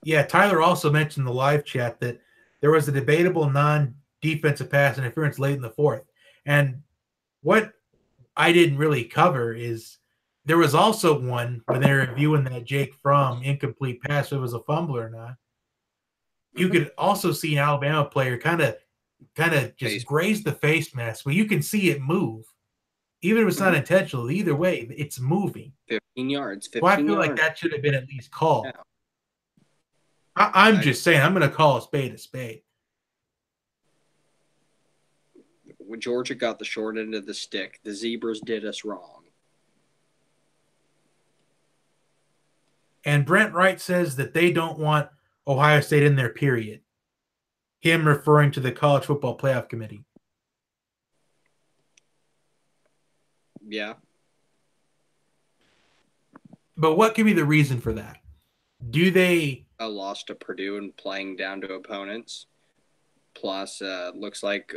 Yeah, Tyler also mentioned in the live chat that there was a debatable non-defensive pass interference late in the fourth. And what I didn't really cover is there was also one when they were reviewing that Jake Fromm incomplete pass, if it was a fumble or not. You could also see an Alabama player kind of just graze the face mask, but you can see it move. Even if it's not intentional, either way, it's moving. 15 yards. 15 so I feel yards. like that should have been at least called. Yeah. I'm just saying, I'm going to call a spade a spade. Georgia got the short end of the stick. The Zebras did us wrong. And Brent Wright says that they don't want Ohio State in there, period. him referring to the College Football Playoff Committee. Yeah. But what could be the reason for that? Do they A loss to Purdue and playing down to opponents. Plus, looks like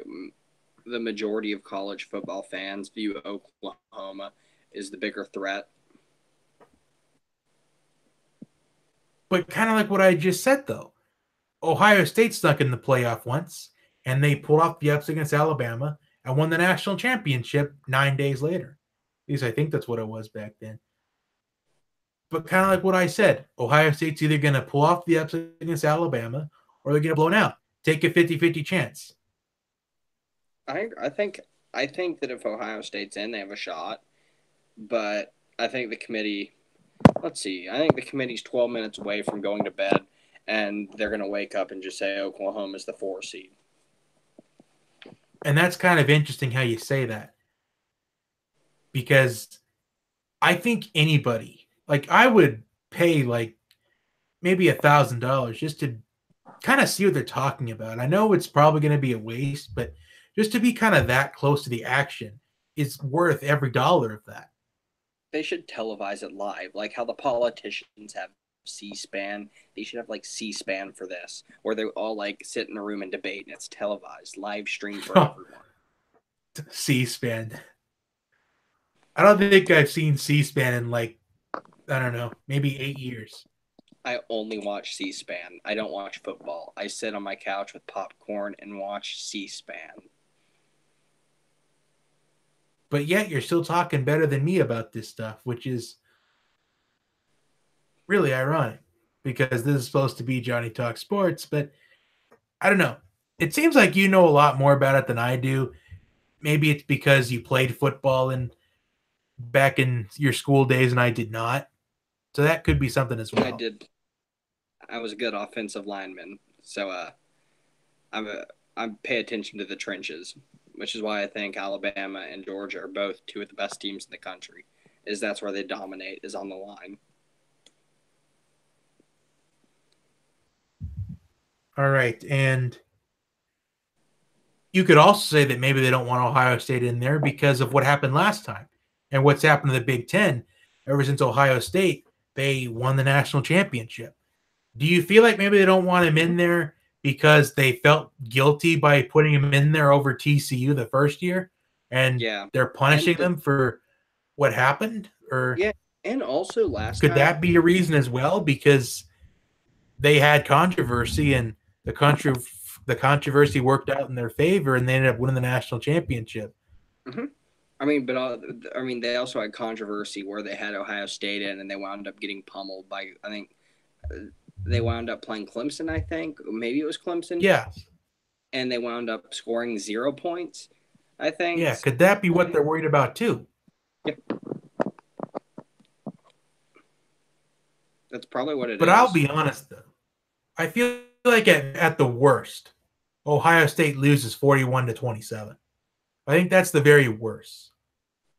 the majority of college football fans view Oklahoma as the bigger threat. But kind of like what I just said, though. Ohio State stuck in the playoff once, and they pulled off the ups against Alabama and won the national championship 9 days later. At least I think that's what it was back then. But kind of like what I said, Ohio State's either going to pull off the ups against Alabama or they're going to blow out. Take a 50-50 chance. I think that if Ohio State's in, they have a shot. But I think the committee. Let's see. I think the committee's 12 minutes away from going to bed, and they're going to wake up and just say Oklahoma's the 4 seed. And that's kind of interesting how you say that. Because I think anybody, like I would pay like maybe $1,000 just to kind of see what they're talking about. I know it's probably going to be a waste, but just to be kind of that close to the action is worth every dollar of that. They should televise it live, like how the politicians have C-SPAN. They should have like C-SPAN for this, where they all like sit in a room and debate, and it's televised, live streamed for everyone. C-SPAN. I don't think I've seen C-SPAN in like, I don't know, maybe 8 years. I only watch C-SPAN. I don't watch football. I sit on my couch with popcorn and watch C-SPAN. But yet you're still talking better than me about this stuff, which is really ironic because this is supposed to be Johnny Talk Sports, but I don't know. It seems like you know a lot more about it than I do. Maybe it's because you played football back in your school days and I did not. So that could be something as well. I did. I was a good offensive lineman, so I pay attention to the trenches, which is why I think Alabama and Georgia are both two of the best teams in the country. That's where they dominate, is on the line. All right, and you could also say that maybe they don't want Ohio State in there because of what happened last time and what's happened to the Big Ten. Ever since Ohio State, they won the national championship. Do you feel like maybe they don't want him in there because they felt guilty by putting him in there over TCU the first year, and they're punishing them for what happened? Or and also last could time, that be a reason as well? Because they had controversy, and the controversy worked out in their favor, and they ended up winning the national championship. Mm-hmm. They also had controversy where they had Ohio State in, and they wound up getting pummeled by, I think, they wound up playing Clemson, I think. Maybe it was Clemson. Yeah. And they wound up scoring 0 points, I think. Yeah, could that be what they're worried about too? Yeah. That's probably what it is. But I'll be honest, though. I feel like at the worst, Ohio State loses 41-27. I think that's the very worst.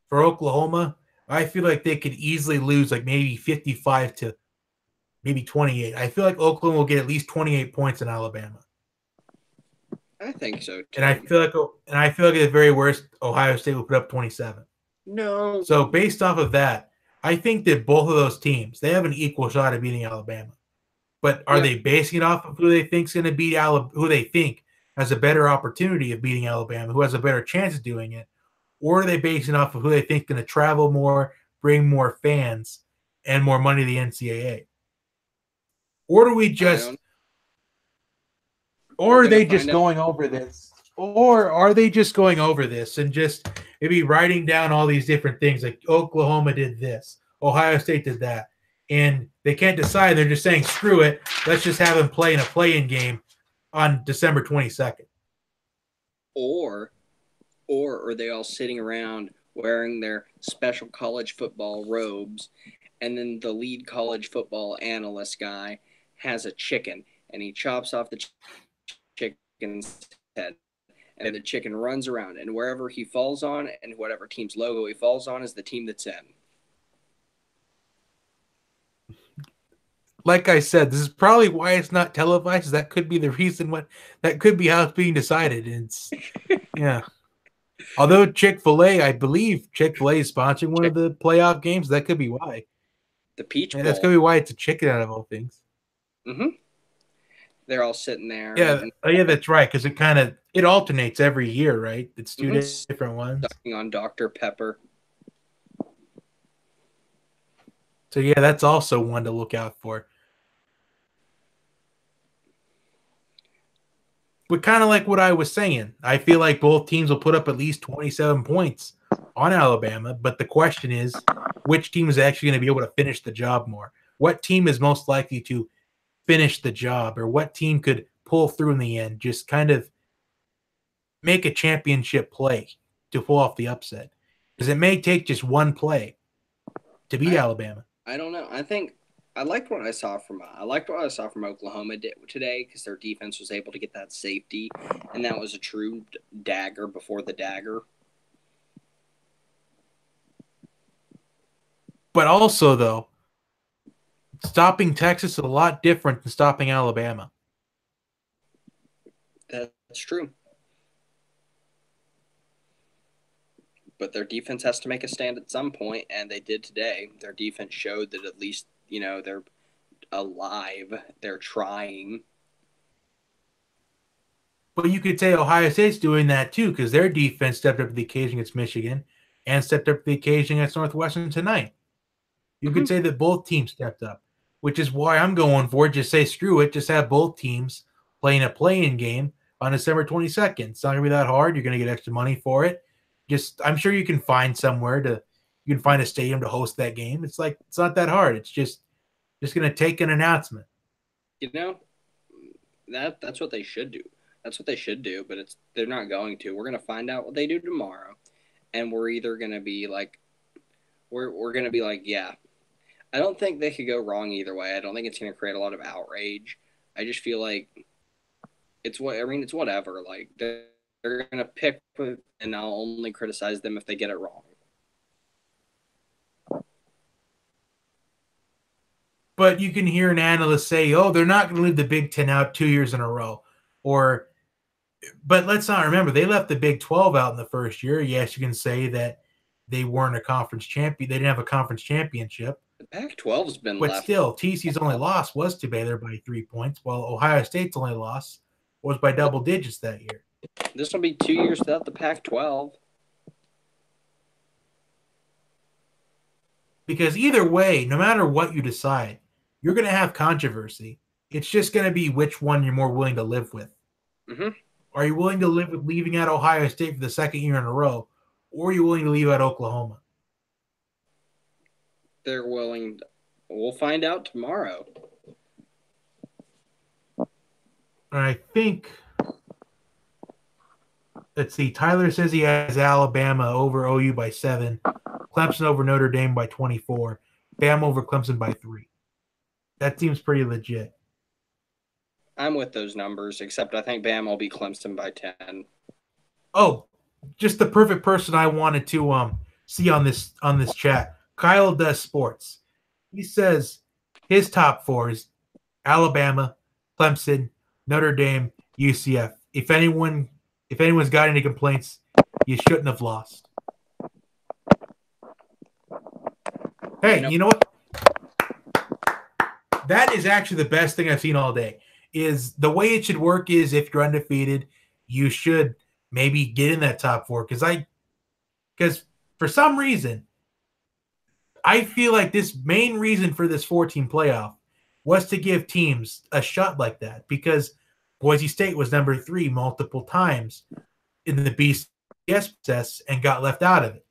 For Oklahoma, I feel like they could easily lose like maybe 55 to maybe 28. I feel like Oklahoma will get at least 28 points in Alabama. I think so too. And I feel like at the very worst, Ohio State will put up 27. No. So based off of that, I think that both of those teams, they have an equal shot at beating Alabama. But are they basing it off of who they think is going to beat who they think has a better opportunity of beating Alabama, who has a better chance of doing it? Or are they basing it off of who they think is going to travel more, bring more fans, and more money to the NCAA? Or do we just or are they just going over this? Or are they just going over this and just maybe writing down all these different things like Oklahoma did this, Ohio State did that, and they can't decide. They're just saying, screw it. Let's just have them play in a play-in game on December 22nd. Or are they all sitting around wearing their special college football robes, and then the lead college football analyst guy has a chicken, and he chops off the chicken's head, and the chicken runs around, and wherever he falls on and whatever team's logo he falls on is the team that's in. like I said, this is probably why it's not televised. That could be the reason that could be how it's being decided. And it's yeah. Although Chick-fil-A, I believe Chick-fil-A is sponsoring one of the playoff games. That could be why. The Peach Bowl. That's gonna be why it's a chicken out of all things. Mm-hmm. They're all sitting there. Yeah, that's right. Because it alternates every year, right? It's two different ones. Sucking on Dr. Pepper. So yeah, that's also one to look out for. But kind of like what I was saying, I feel like both teams will put up at least 27 points on Alabama. But the question is, which team is actually going to be able to finish the job more? What team is most likely to finish the job, or what team could pull through in the end, just kind of make a championship play to pull off the upset? Because it may take just one play to beat Alabama. I don't know. I liked what I saw from Oklahoma today, because their defense was able to get that safety, and that was a true dagger before the dagger. But also, though, stopping Texas is a lot different than stopping Alabama. That's true. But their defense has to make a stand at some point, and they did today. Their defense showed that at least, they're alive. They're trying. But you could say Ohio State's doing that too, because their defense stepped up to the occasion against Michigan and stepped up to the occasion against Northwestern tonight. You could say that both teams stepped up, which is why I'm going for it. Just say screw it. Just have both teams playing a play-in game on December 22nd. It's not going to be that hard. You're going to get extra money for it. I'm sure you can find you can find a stadium to host that game. It's not that hard. It's just going to take an announcement. That's what they should do. That's what they should do, but they're not going to. We're going to find out what they do tomorrow, and we're either going to be like, we're going to be like, yeah. I don't think they could go wrong either way. I don't think it's going to create a lot of outrage. I just feel like it's whatever. Like, they're going to pick, and I'll only criticize them if they get it wrong. But you can hear an analyst say, oh, they're not going to leave the Big Ten out 2 years in a row. But let's not remember, they left the Big 12 out in the first year. Yes, you can say that they weren't a conference champion. They didn't have a conference championship. The Pac-12's been but left. Still, TCU's only loss was to Baylor by 3 points, while Ohio State's only loss was by double digits that year. This will be 2 years without the Pac-12. Because either way, no matter what you decide, you're going to have controversy. It's just going to be which one you're more willing to live with. Mm-hmm. Are you willing to live with leaving out Ohio State for the second year in a row, or are you willing to leave out Oklahoma? They're willing. We'll find out tomorrow. I think, let's see, Tyler says he has Alabama over OU by 7, Clemson over Notre Dame by 24, Bama over Clemson by 3. That seems pretty legit. I'm with those numbers, except I think Bama will beat Clemson by 10. Oh, just the perfect person I wanted to see on this chat. Kyle Does Sports. He says his top 4 is Alabama, Clemson, Notre Dame, UCF. If anyone's got any complaints, you shouldn't have lost. Hey, you know what? That is actually the best thing I've seen all day. Is the way it should work is if you're undefeated, you should maybe get in that top 4. Because for some reason, I feel like this main reason for this 14 playoff was to give teams a shot like that, because Boise State was number 3 multiple times in the BCS process and got left out of it.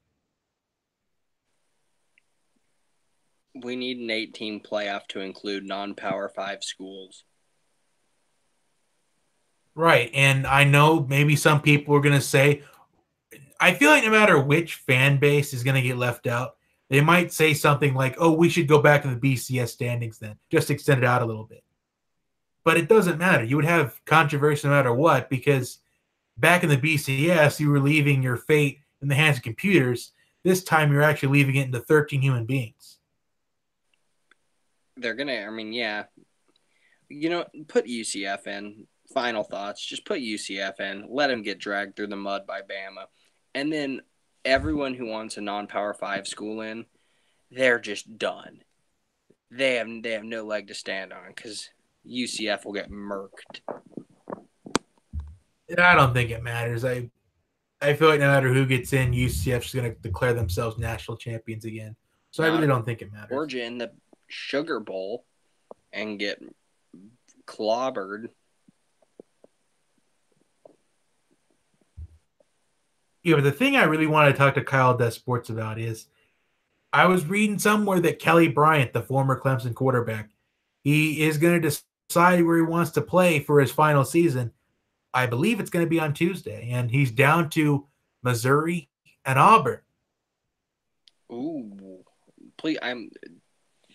We need an 8-team playoff to include non-Power 5 schools. Right, and I know maybe some people are going to say, I feel like no matter which fan base is going to get left out, they might say something like, oh, we should go back to the BCS standings then, just extend it out a little bit. But it doesn't matter. You would have controversy no matter what, because back in the BCS, you were leaving your fate in the hands of computers. This time, you're actually leaving it into 13 human beings. they're gonna. I mean, yeah. Put UCF in. Final thoughts. Just put UCF in. Let them get dragged through the mud by Bama, and then everyone who wants a non-Power 5 school in, they're just done. They have no leg to stand on because UCF will get murked. I don't think it matters. I feel like no matter who gets in, UCF's going to declare themselves national champions again. So I really don't think it matters. Georgia in the Sugar Bowl and get clobbered. Yeah, but the thing I really want to talk to Kyle Des Sports about is I was reading somewhere that Kelly Bryant, the former Clemson quarterback, he is going to decide where he wants to play for his final season. I believe it's going to be on Tuesday, and he's down to Missouri and Auburn. Ooh, please!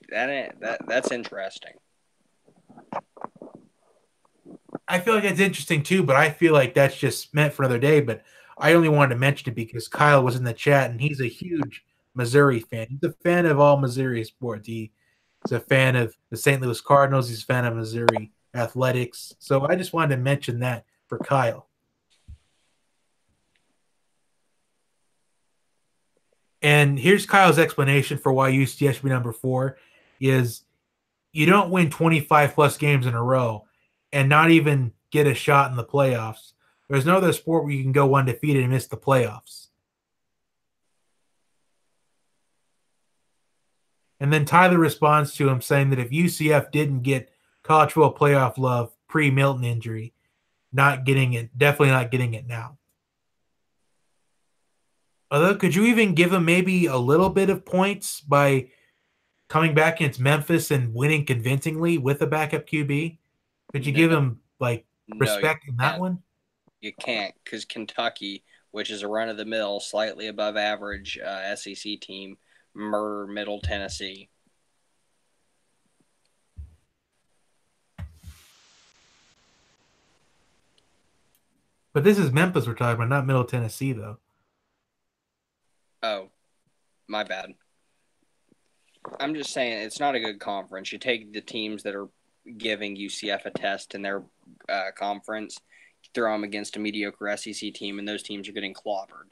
That's interesting. I feel like it's interesting too, but I feel like that's just meant for another day. But I only wanted to mention it because Kyle was in the chat, and he's a huge Missouri fan. He's a fan of all Missouri sports. He's a fan of the St. Louis Cardinals. He's a fan of Missouri athletics. So I just wanted to mention that for Kyle. And here's Kyle's explanation for why UCF should be number 4 is you don't win 25 plus games in a row and not even get a shot in the playoffs. There's no other sport where you can go undefeated and miss the playoffs. And then Tyler responds to him saying that if UCF didn't get college football playoff love pre-Milton injury, definitely not getting it now. Although, could you even give him maybe a little bit of points by coming back against Memphis and winning convincingly with a backup QB? Could you give him respect in that one? You can't, because Kentucky, which is a run-of-the-mill, slightly above average SEC team, murder Middle Tennessee. But this is Memphis we're talking about, not Middle Tennessee, though. Oh, my bad. I'm just saying it's not a good conference. You take the teams that are giving UCF a test in their conference, throw them against a mediocre SEC team, and those teams are getting clobbered.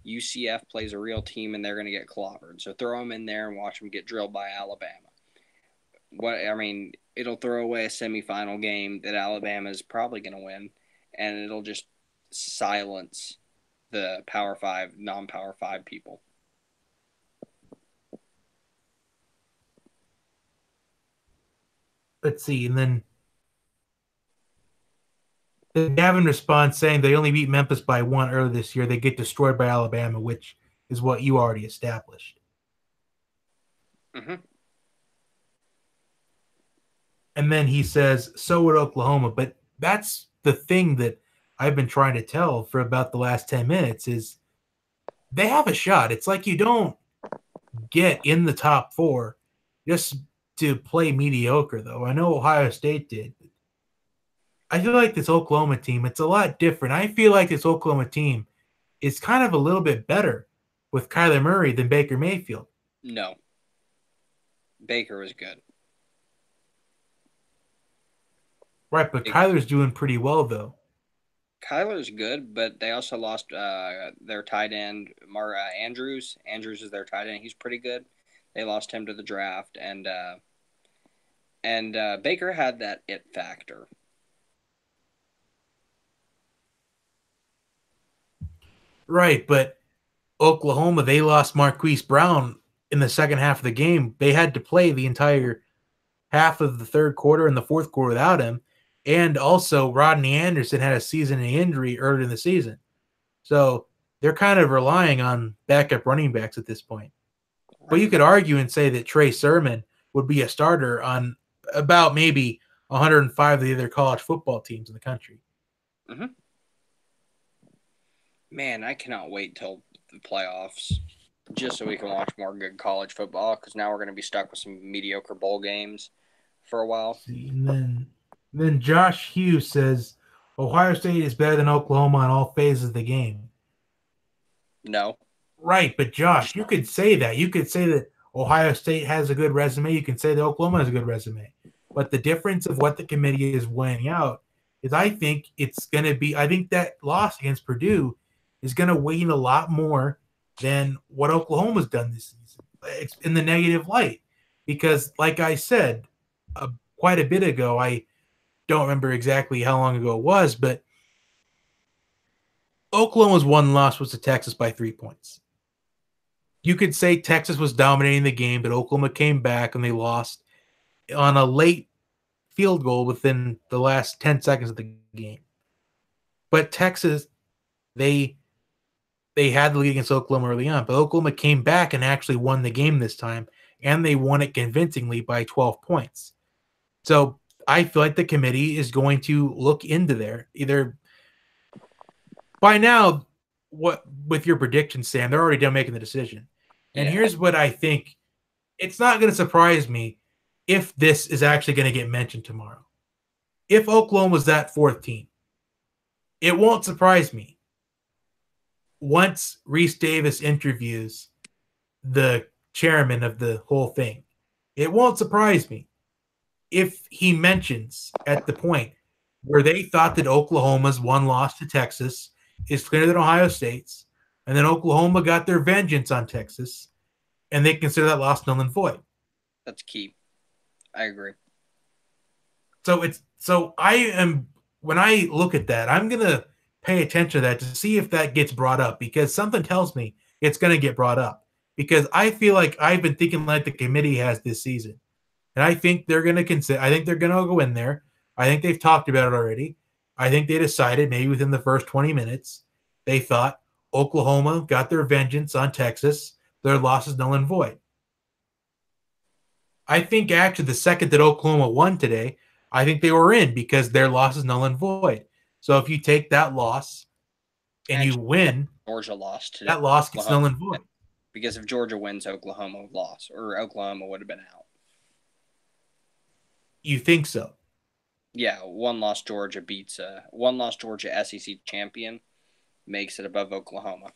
UCF plays a real team, and they're going to get clobbered. So throw them in there and watch them get drilled by Alabama. It'll throw away a semifinal game that Alabama is probably going to win, and it'll just silence the Power 5, non-Power 5 people. Let's see, and then Gavin responds saying they only beat Memphis by 1 earlier this year. They get destroyed by Alabama, which is what you already established. Mm-hmm. And then he says, so would Oklahoma. But that's the thing that I've been trying to tell for about the last 10 minutes is they have a shot. It's like you don't get in the top 4 just to play mediocre, though. I know Ohio State did. I feel like this Oklahoma team, it's a lot different. I feel like this Oklahoma team is kind of a little bit better with Kyler Murray than Baker Mayfield. No. Baker was good. Right, but Kyler's doing pretty well, though. Kyler's good, but they also lost their tight end, Andrews. Andrews is their tight end. He's pretty good. They lost him to the draft, and Baker had that it factor. Right, but Oklahoma, they lost Marquise Brown in the second half of the game. They had to play the entire half of the third quarter and the fourth quarter without him. And also, Rodney Anderson had a season-ending injury earlier in the season. So they're kind of relying on backup running backs at this point. But you could argue and say that Trey Sermon would be a starter on about maybe 105 of the other college football teams in the country. Mm-hmm. Man, I cannot wait till the playoffs just so we can watch more good college football because now we're going to be stuck with some mediocre bowl games for a while. And then Josh Hughes says, Ohio State is better than Oklahoma on all phases of the game. No. Right, but Josh, you could say that. You could say that Ohio State has a good resume. You can say that Oklahoma has a good resume. But the difference of what the committee is weighing out is I think that loss against Purdue is going to weigh in a lot more than what Oklahoma's done this season. It's in the negative light. Because, like I said quite a bit ago, I don't remember exactly how long ago it was, but Oklahoma's one loss was to Texas by 3 points. You could say Texas was dominating the game, but Oklahoma came back and they lost on a late field goal within the last 10 seconds of the game. But Texas, they had the lead against Oklahoma early on, but Oklahoma came back and actually won the game this time, and they won it convincingly by 12 points. So I feel like the committee is going to look into there. Either by now, with your predictions, Sam, they're already done making the decision. And here's what I think. It's not going to surprise me if this is actually going to get mentioned tomorrow. If Oklahoma was that fourth team, it won't surprise me. Once Reese Davis interviews the chairman of the whole thing, it won't surprise me if he mentions at the point where they thought that Oklahoma's one loss to Texas is clearer than Ohio State's, and then Oklahoma got their vengeance on Texas, and they consider that loss null and void. That's key. I agree. When I look at that, I'm gonna pay attention to that to see if that gets brought up, because something tells me it's gonna get brought up, because I feel like I've been thinking like the committee has this season, and I think they're gonna go in there. I think they've talked about it already. I think they decided maybe within the first 20 minutes, they thought Oklahoma got their vengeance on Texas. Their loss is null and void. I think actually the second that Oklahoma won today, I think they were in because their loss is null and void. So if you take that loss and you win, Georgia lost today. That loss gets null and void. Because if Georgia wins, Oklahoma lost, or Oklahoma would have been out. You think so? Yeah, one loss Georgia SEC champion makes it above Oklahoma.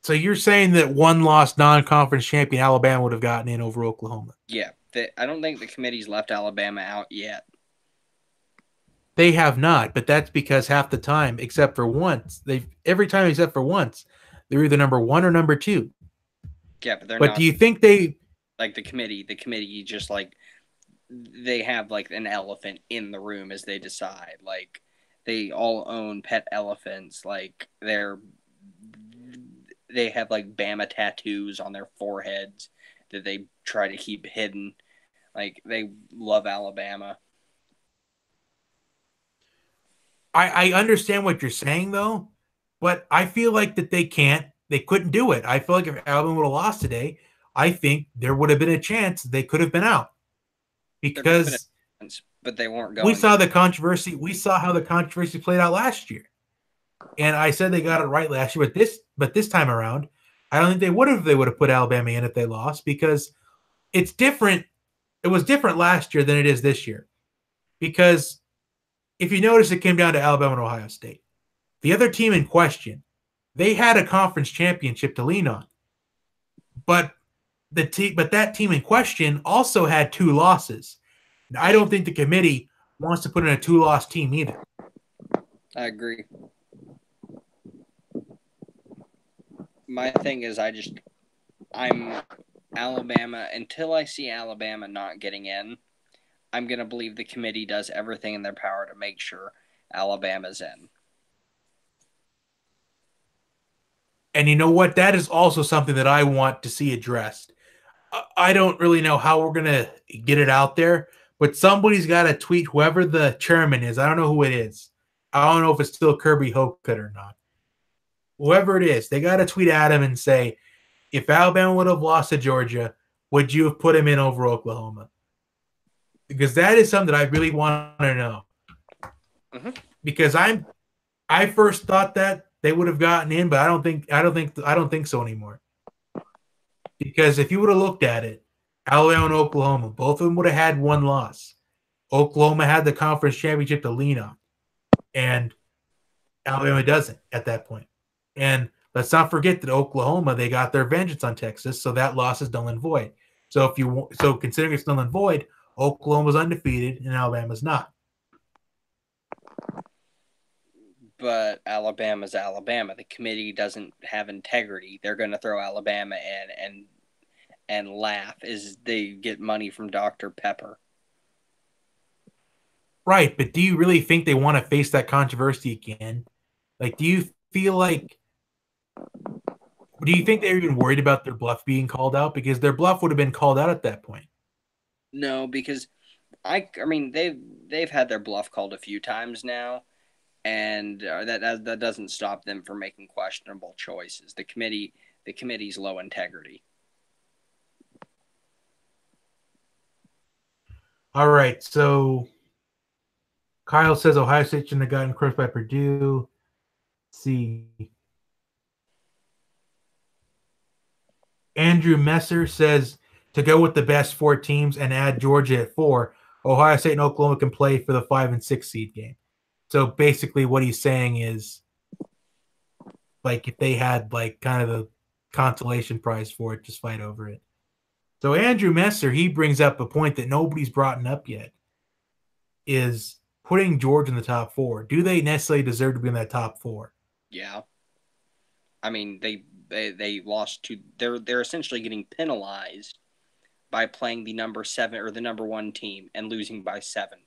So you're saying that one loss non-conference champion Alabama would have gotten in over Oklahoma? Yeah, I don't think the committee's left Alabama out yet. They have not, but that's because half the time, except for once, every time except for once, they're either number one or number two. Yeah, but they're not. But do you think they like the committee just like they have like an elephant in the room as they decide. Like they all own pet elephants. Like they have like Bama tattoos on their foreheads that they try to keep hidden. Like they love Alabama. I understand what you're saying though, but I feel like that they couldn't do it. I feel like if Alabama would have lost today, I think there would have been a chance they could have been out. Because but they weren't going. We saw the controversy. We saw how the controversy played out last year. And I said they got it right last year, but this time around, I don't think they would have put Alabama in if they lost, because it's different. It was different last year than it is this year. Because if you notice, it came down to Alabama and Ohio State. The other team in question, they had a conference championship to lean on. But that team in question also had 2 losses. And I don't think the committee wants to put in a 2-loss team either. I agree. My thing is I'm Alabama. Until I see Alabama not getting in, I'm going to believe the committee does everything in their power to make sure Alabama's in. And you know what? That is also something that I want to see addressed. I don't really know how we're going to get it out there, but somebody's got to tweet whoever the chairman is. I don't know who it is. I don't know if it's still Kirby Hocutt or not. Whoever it is, they got to tweet at him and say, if Alabama would have lost to Georgia, would you have put him in over Oklahoma? Because that is something that I really want to know. Mm-hmm. Because I first thought that they would have gotten in, but I don't think so anymore. Because if you would have looked at it, Alabama and Oklahoma, both of them would have had 1 loss. Oklahoma had the conference championship to lean on, and Alabama doesn't at that point. And let's not forget that Oklahoma, they got their vengeance on Texas, so that loss is null and void. So considering it's null and void, Oklahoma's undefeated and Alabama's not. But Alabama's Alabama. The committee doesn't have integrity. They're going to throw Alabama in and laugh as they get money from Dr. Pepper. Right, but do you really think they want to face that controversy again? Like, do you think they're even worried about their bluff being called out? Because their bluff would have been called out at that point. No, because I mean they've had their bluff called a few times now, and that doesn't stop them from making questionable choices. The committee's low integrity. All right, so Kyle says Ohio State shouldn't have gotten crushed by Purdue. Let's see. Andrew Messer says to go with the best 4 teams and add Georgia at 4, Ohio State and Oklahoma can play for the 5 and 6 seed game. So basically what he's saying is, like, if they had like kind of the consolation prize for it, just fight over it. So Andrew Messer, he brings up a point that nobody's brought up yet, is putting Georgia in the top 4. Do they necessarily deserve to be in that top 4? Yeah. I mean, they lost to they're essentially getting penalized by playing the number 7 or the number 1 team and losing by 7.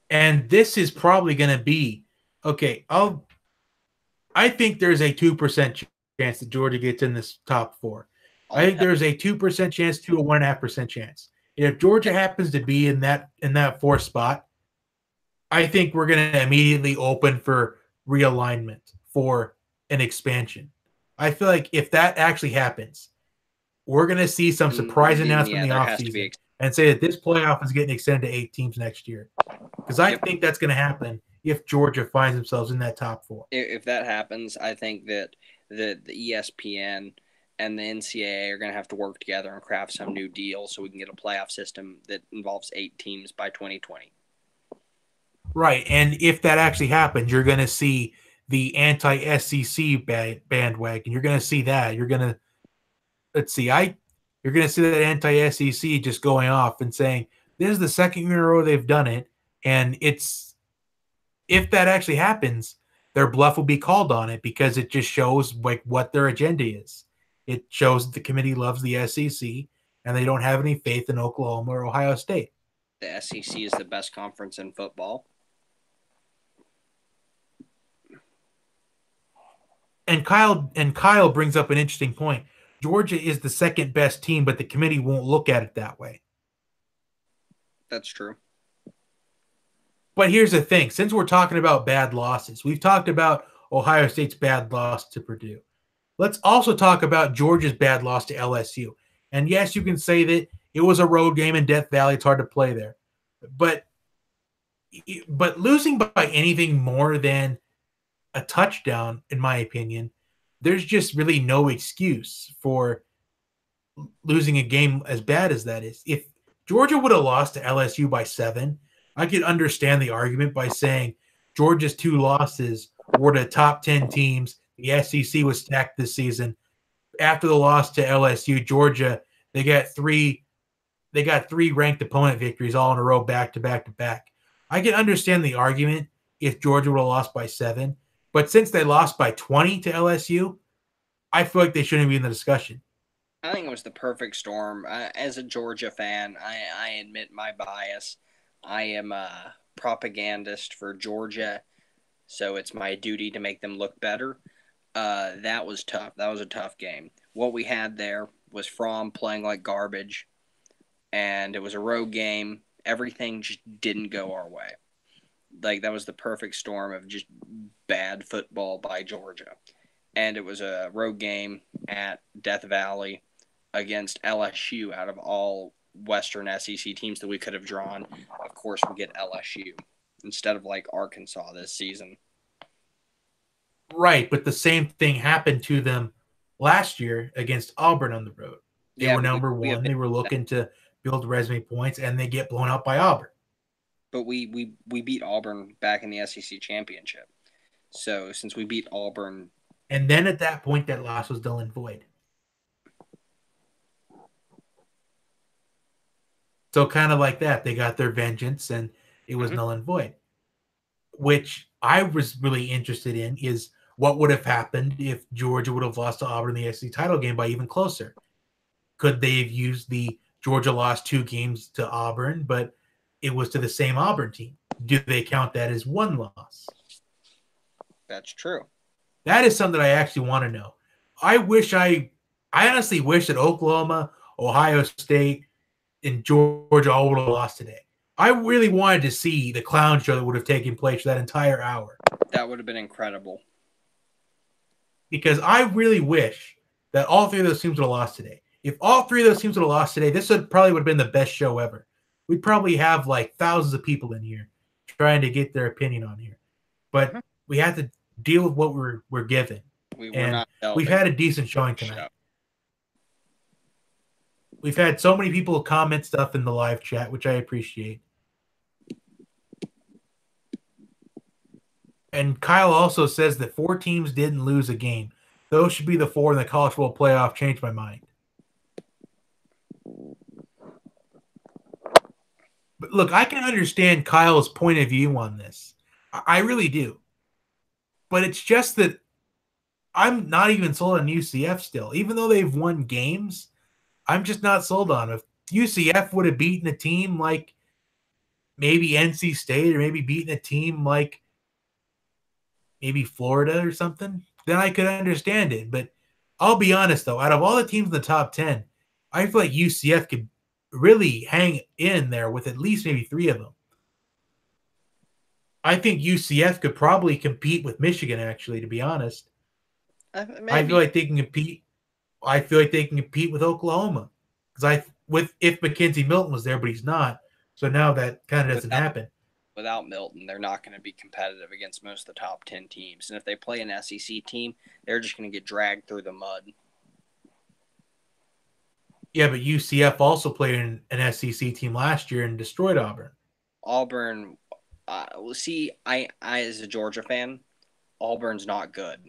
And this is probably going to be okay. I think there's a 2% chance that Georgia gets in this top 4. I think there's a 2% chance to a 1.5% chance. And if Georgia happens to be in that 4th spot, I think we're going to immediately open for realignment, for an expansion. I feel like if that actually happens, we're going to see some surprise announcement in the offseason and say that this playoff is getting extended to 8 teams next year. Because I think that's going to happen if Georgia finds themselves in that top 4. If that happens, I think that the ESPN and the NCAA are going to have to work together and craft some new deal so we can get a playoff system that involves 8 teams by 2020. Right, and if that actually happens, you're going to see the anti-SEC bandwagon. You're going to see that. You're going to see that anti-SEC just going off and saying, this is the second year in a row they've done it, and if that actually happens, their bluff will be called on it because it just shows like what their agenda is. It shows that the committee loves the SEC and they don't have any faith in Oklahoma or Ohio State. The SEC is the best conference in football. And Kyle brings up an interesting point. Georgia is the second best team, but the committee won't look at it that way. That's true. But here's the thing. Since we're talking about bad losses, we've talked about Ohio State's bad loss to Purdue. Let's also talk about Georgia's bad loss to LSU. And yes, you can say that it was a road game in Death Valley. It's hard to play there. But losing by anything more than a touchdown, in my opinion, there's just really no excuse for losing a game as bad as that is. If Georgia would have lost to LSU by 7, I could understand the argument by saying Georgia's 2 losses were to top 10 teams. The SEC was stacked this season. After the loss to LSU, Georgia, they got 3 ranked opponent victories all in a row back to back to back. I can understand the argument if Georgia would have lost by 7. But since they lost by 20 to LSU, I feel like they shouldn't be in the discussion. I think it was the perfect storm. As a Georgia fan, I admit my bias. I am a propagandist for Georgia, so it's my duty to make them look better. That was tough. That was a tough game. What we had there was Fromm playing like garbage, and it was a road game. Everything just didn't go our way. Like, that was the perfect storm of just bad football by Georgia. And it was a road game at Death Valley against LSU out of all Western SEC teams that we could have drawn. Of course, we get LSU instead of, like, Arkansas this season. Right, but the same thing happened to them last year against Auburn on the road. They were number 1. They were looking to build resume points, and they get blown out by Auburn. But we beat Auburn back in the SEC championship. So since we beat Auburn, And then at that point, that loss was null and void. So kind of like that, they got their vengeance, and it was null and void. Which I was really interested in is what would have happened if Georgia would have lost to Auburn in the SEC title game by even closer. Could they have used the Georgia lost 2 games to Auburn, but it was to the same Auburn team? Do they count that as one loss? that's true. That is something I actually want to know. I honestly wish that Oklahoma, Ohio State, and Georgia all would have lost today. I really wanted to see the clown show that would have taken place for that entire hour. That would have been incredible. Because I really wish that all 3 of those teams would have lost today. If all 3 of those teams would have lost today, this would have been the best show ever. We'd probably have like thousands of people in here trying to get their opinion on here. But we had to deal with what we're given. We've had a decent showing tonight. We've had so many people comment stuff in the live chat, which I appreciate. And Kyle also says that 4 teams didn't lose a game. Those should be the 4 in the college football playoff. Changed my mind. But look, I can understand Kyle's point of view on this. I really do. But it's just that I'm not even sold on UCF still. Even though they've won games, I'm just not sold on it. If UCF would have beaten a team like maybe NC State or maybe beaten a team like maybe Florida or something, then I could understand it. But I'll be honest, though, out of all the teams in the top 10, I feel like UCF could really hang in there with at least maybe 3 of them. I think UCF could probably compete with Michigan, actually, to be honest. I feel like they can compete. I feel like they can compete with Oklahoma because if Mackenzie Milton was there, but he's not. So now that kind of doesn't happen. Without Milton, they're not going to be competitive against most of the top 10 teams. And if they play an SEC team, they're just going to get dragged through the mud. Yeah, but UCF also played an SEC team last year and destroyed Auburn. Auburn, I as a Georgia fan, Auburn's not good.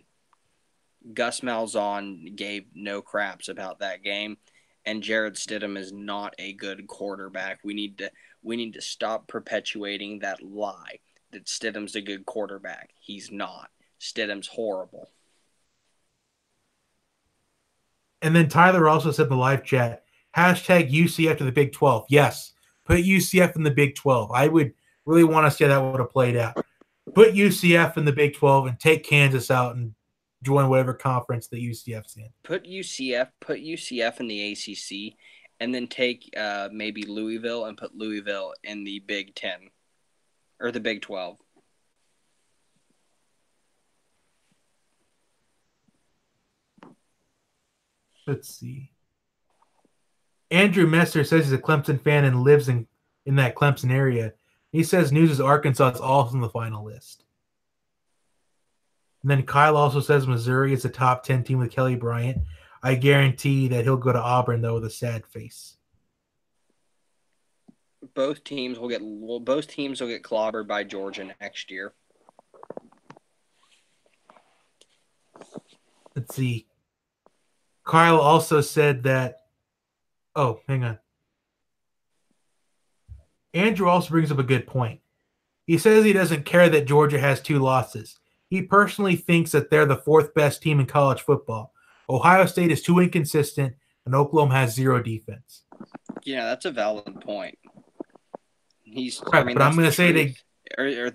Gus Malzahn gave no craps about that game, and Jarrett Stidham is not a good quarterback. We need to stop perpetuating that lie that Stidham's a good quarterback. He's not. Stidham's horrible. And then Tyler also said in the live chat, hashtag UCF to the Big 12. Yes, put UCF in the Big 12. I would really want to see how that would have played out. Put UCF in the Big 12 and take Kansas out and join whatever conference that UCF's in. Put UCF in the ACC, and then take maybe Louisville and put Louisville in the Big 10 or the Big 12. Let's see. Andrew Messer says he's a Clemson fan and lives in that Clemson area. He says News is Arkansas is also on the final list. And then Kyle also says Missouri is a top 10 team with Kelly Bryant. I guarantee that he'll go to Auburn, though, with a sad face. Both teams will get clobbered by Georgia next year. Let's see. Kyle also said that. Oh, hang on. Andrew also brings up a good point. He says he doesn't care that Georgia has 2 losses. He personally thinks that they're the 4th best team in college football. Ohio State is too inconsistent, and Oklahoma has 0 defense. Yeah, that's a valid point. But I'm going to say or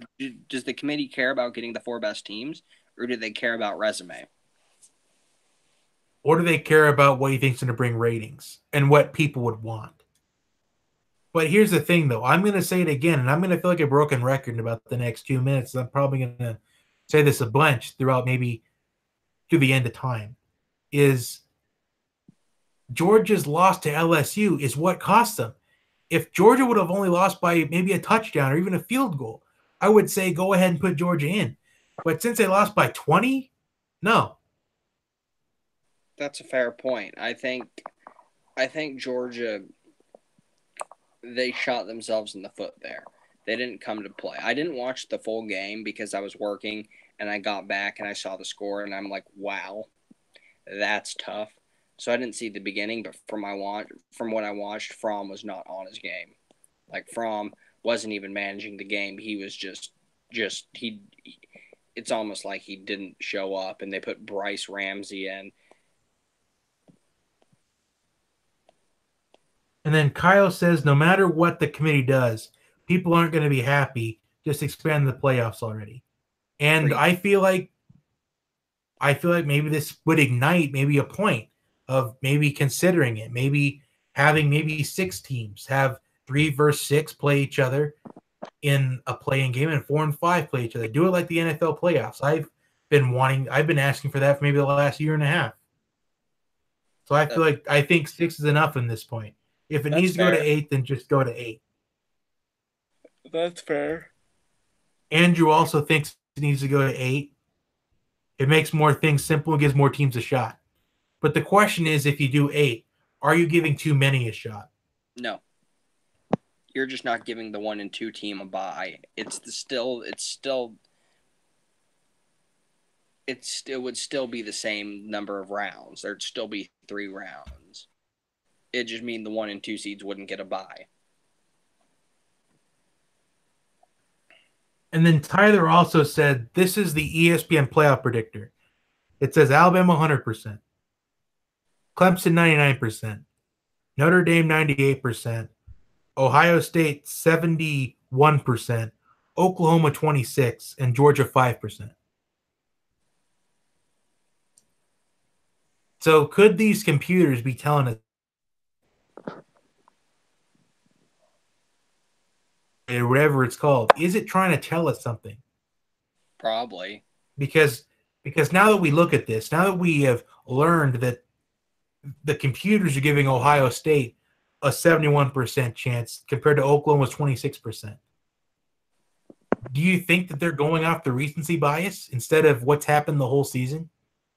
does the committee care about getting the 4 best teams, or do they care about resume? Or do they care about what he thinks is going to bring ratings and what people would want? But here's the thing, though. I'm going to say it again, and I'm going to feel like a broken record in about the next 2 minutes. I'm probably going to say this a bunch throughout maybe to the end of time, is Georgia's loss to LSU is what cost them. If Georgia would have only lost by maybe a touchdown or even a field goal, I would say go ahead and put Georgia in. But since they lost by 20, no. That's a fair point. I think Georgia, they shot themselves in the foot there. They didn't come to play. I didn't watch the full game because I was working, and I got back and I saw the score, and I'm like, wow, that's tough. So I didn't see the beginning, but from what I watched, Fromm was not on his game. Like Fromm wasn't even managing the game. He was just he. It's almost like he didn't show up, and they put Bryce Ramsey in. And then Kyle says, no matter what the committee does, people aren't going to be happy. Just expand the playoffs already. And I feel like maybe this would ignite maybe a point of maybe considering it, maybe having maybe 6 teams have 3 versus 6 play each other in a playing game, and 4 and 5 play each other. Do it like the NFL playoffs. I've been asking for that for maybe the last year and a half. So I think 6 is enough in this point. If it needs to go to 8, then just go to 8. That's fair. Andrew also thinks it needs to go to 8. It makes more things simple and gives more teams a shot. But the question is, if you do 8, are you giving too many a shot? No. You're just not giving the 1 and 2 team a bye. It would still be the same number of rounds. There'd still be 3 rounds. It just mean the 1 and 2 seeds wouldn't get a bye. And then Tyler also said, this is the ESPN playoff predictor. It says Alabama 100%, Clemson 99%, Notre Dame 98%, Ohio State 71%, Oklahoma 26%, and Georgia 5%. So could these computers be telling us or whatever it's called? Is it trying to tell us something? Probably. Because now that we look at this, now that we have learned that the computers are giving Ohio State a 71% chance compared to Oklahoma's 26%. Do you think that they're going off the recency bias instead of what's happened the whole season?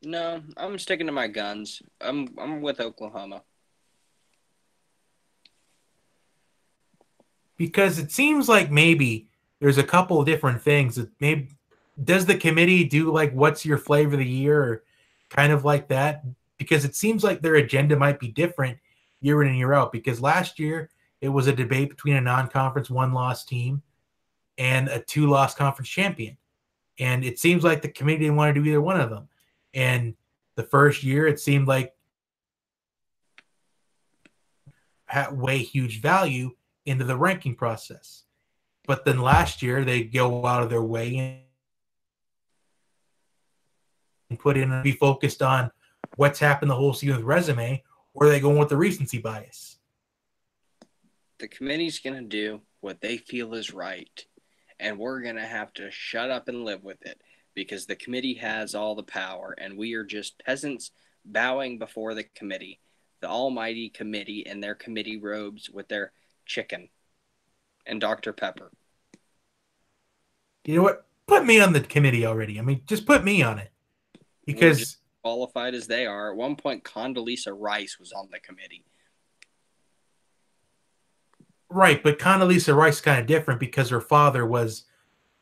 No, I'm sticking to my guns. I'm with Oklahoma. Because it seems like maybe there's a couple of different things that maybe does the committee do like what's your flavor of the year or kind of like that? Because it seems like their agenda might be different year in and year out. Because last year it was a debate between a non-conference 1-loss team and a 2-loss conference champion. And it seems like the committee didn't want to do either one of them. And the first year it seemed like way huge value into the ranking process. But then last year they go out of their way and put in and be focused on what's happened the whole season with resume, or are they going with the recency bias? The committee's going to do what they feel is right, and we're going to have to shut up and live with it because the committee has all the power, and we are just peasants bowing before the committee, the almighty committee in their committee robes with their chicken and Dr. Pepper. You know what? Put me on the committee already. I mean, just put me on it. Because just qualified as they are. At one point, Condoleezza Rice was on the committee. Right, but Condoleezza Rice is kind of different because her father was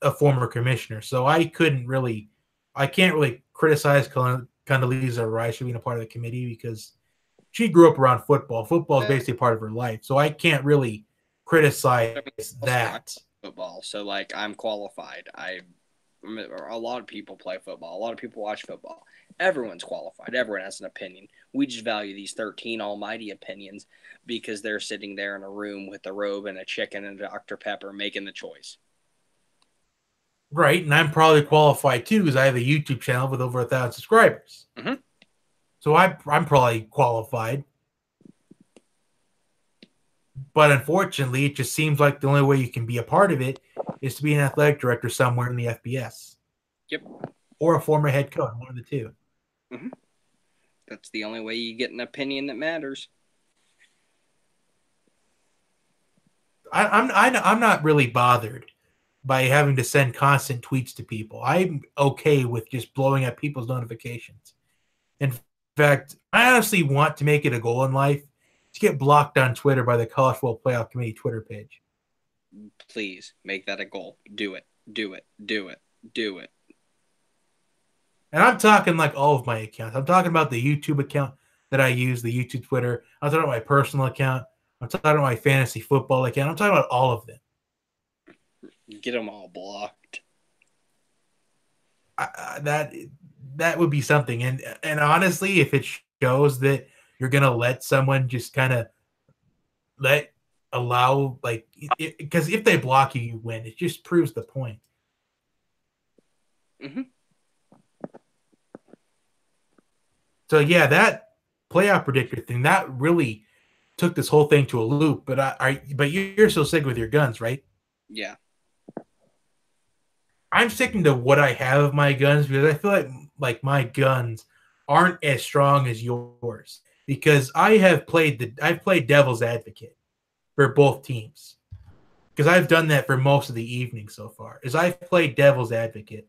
a former commissioner. So I can't really criticize Condoleezza Rice for being a part of the committee because she grew up around football. Football is basically part of her life. So I can't really criticize that. Football. So, like, I'm qualified. A lot of people play football. A lot of people watch football. Everyone's qualified. Everyone has an opinion. We just value these 13 almighty opinions because they're sitting there in a room with a robe and a chicken and Dr. Pepper making the choice. Right, and I'm probably qualified too because I have a YouTube channel with over 1,000 subscribers. Mm-hmm. So I'm probably qualified. But unfortunately, it just seems like the only way you can be a part of it is to be an athletic director somewhere in the FBS. Yep. Or a former head coach, one of the two. Mm-hmm. That's the only way you get an opinion that matters. I'm not really bothered by having to send constant tweets to people. I'm okay with just blowing up people's notifications. In fact, I honestly want to make it a goal in life to get blocked on Twitter by the College Football Playoff Committee Twitter page. Please make that a goal. Do it. Do it. Do it. Do it. And I'm talking like all of my accounts. I'm talking about the YouTube account that I use, the YouTube Twitter. I'm talking about my personal account. I'm talking about my fantasy football account. I'm talking about all of them. Get them all blocked. That would be something. And honestly, if it shows that you're gonna let someone just kind of allow like because if they block you, you win. It just proves the point. Mm-hmm. So yeah, that playoff predictor thing that really took this whole thing to a loop. But you're so sick with your guns, right? Yeah. I'm sticking to what I have of my guns because I feel like my guns aren't as strong as yours because I've played devil's advocate for both teams because I've done that for most of the evening so far. Is I've played devil's advocate,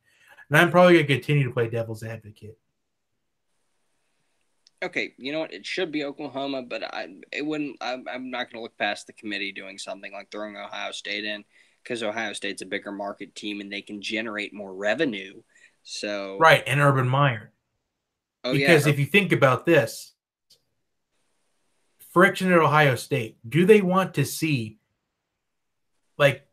and I'm probably gonna continue to play devil's advocate. Okay, you know what? It should be Oklahoma, but I'm not going to look past the committee doing something like throwing Ohio State in because Ohio State's a bigger market team and they can generate more revenue. So Right, and Urban Meyer. oh Because yeah, if you think about this, friction at Ohio State, do they want to see like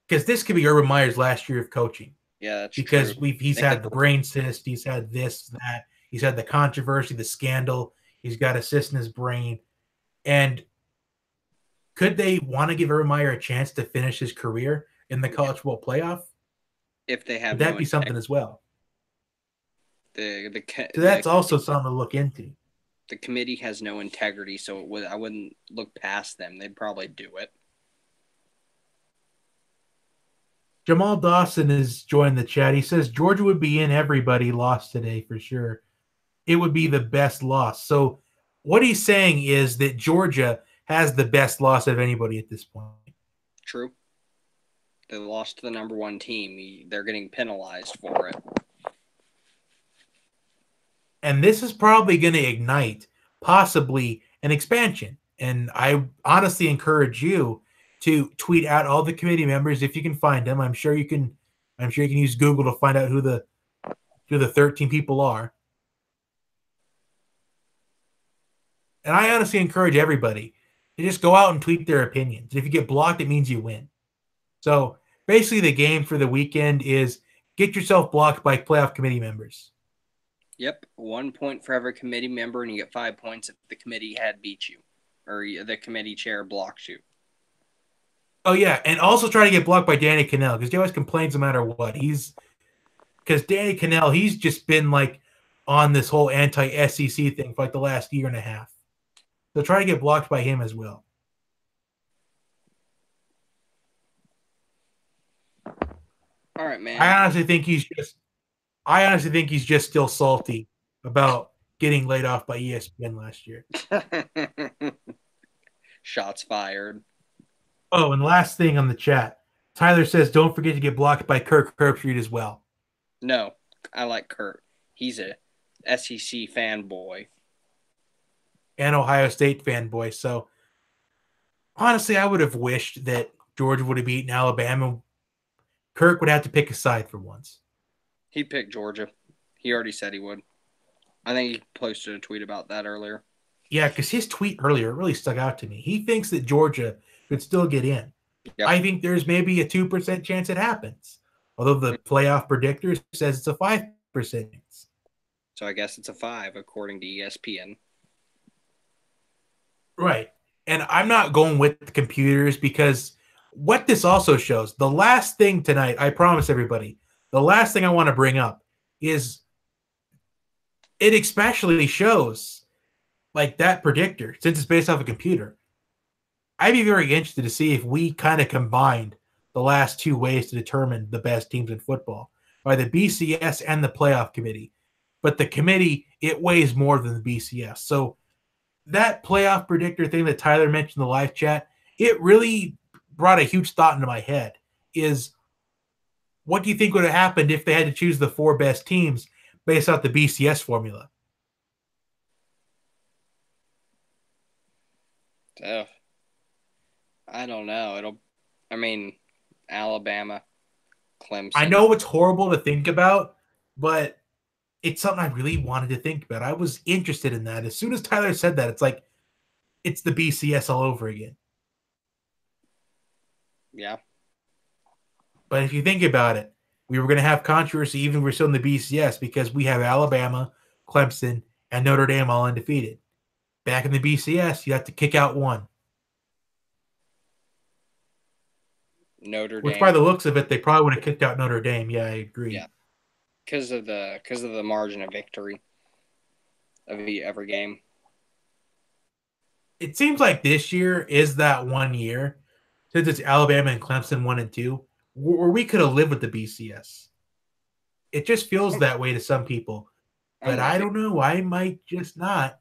because this could be Urban Meyer's last year of coaching yeah, that's true. because he's had the brain cyst, he's had this, that, he's had the controversy, the scandal, he's got a cyst in his brain. And could they want to give Urban Meyer a chance to finish his career in the college football playoff? If they have Would that be something as well? So that's also something to look into. The committee has no integrity, so I wouldn't look past them. They'd probably do it. Jamal Dawson has joined the chat. He says Georgia would be in everybody lost today for sure. It would be the best loss. So what he's saying is that Georgia has the best loss of anybody at this point. True. They lost to the number one team. They're getting penalized for it. And this is probably going to ignite possibly an expansion. And I honestly encourage you to tweet out all the committee members if you can find them. I'm sure you can use Google to find out who the 13 people are. And I honestly encourage everybody to just go out and tweet their opinions. If you get blocked, it means you win. So basically the game for the weekend is get yourself blocked by playoff committee members. Yep, 1 point for every committee member, and you get 5 points if the committee had beat you, or the committee chair blocks you. Oh yeah, and also try to get blocked by Danny Kanell because he always complains no matter what. Because Danny Kanell, he's just been like on this whole anti-SEC thing for like the last year and a half. So try to get blocked by him as well. All right, man. I honestly think he's just still salty about getting laid off by ESPN last year. Shots fired. Oh, and last thing on the chat, Tyler says, don't forget to get blocked by Kirk Herbstreit as well. No, I like Kurt. He's a SEC fanboy. And Ohio State fanboy. So, honestly, I would have wished that Georgia would have beaten Alabama. Kirk would have to pick a side for once. He picked Georgia. He already said he would. I think he posted a tweet about that earlier. Yeah, because his tweet earlier really stuck out to me. He thinks that Georgia could still get in. Yep. I think there's maybe a 2% chance it happens. Although the playoff predictor says it's a 5% chance. So I guess it's a 5 according to ESPN. Right. And I'm not going with the computers because what this also shows, the last thing tonight, I promise everybody, the last thing I want to bring up is it especially shows like that predictor, since it's based off a computer. I'd be very interested to see if we kind of combined the last two ways to determine the best teams in football by the BCS and the playoff committee. But the committee, it weighs more than the BCS. So that playoff predictor thing that Tyler mentioned in the live chat, it really brought a huge thought into my head is what do you think would have happened if they had to choose the 4 best teams based off the BCS formula? Tough. I don't know. Alabama, Clemson. I know it's horrible to think about, but it's something I really wanted to think about. I was interested in that. As soon as Tyler said that, it's like it's the BCS all over again. Yeah. But if you think about it, we were going to have controversy even if we're still in the BCS because we have Alabama, Clemson, and Notre Dame all undefeated. Back in the BCS, you have to kick out one. Notre Dame. Which, by the looks of it, they probably would have kicked out Notre Dame. Yeah, I agree. Yeah, because of the margin of victory of every game. It seems like this year is that one year, since it's Alabama and Clemson 1 and 2, where we could have lived with the BCS. It just feels that way to some people. But I don't know. I might just not.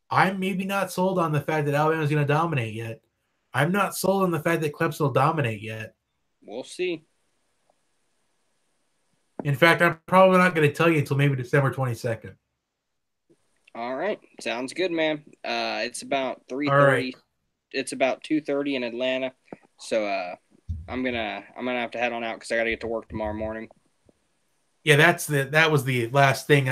I'm maybe not sold on the fact that Alabama's going to dominate yet. I'm not sold on the fact that Clemson will dominate yet. We'll see. In fact, I'm probably not going to tell you until maybe December 22nd. All right. Sounds good, man. It's about 3:30. Right. It's about 2:30 in Atlanta. So I'm gonna have to head on out because I got to get to work tomorrow morning. Yeah, that was the last thing.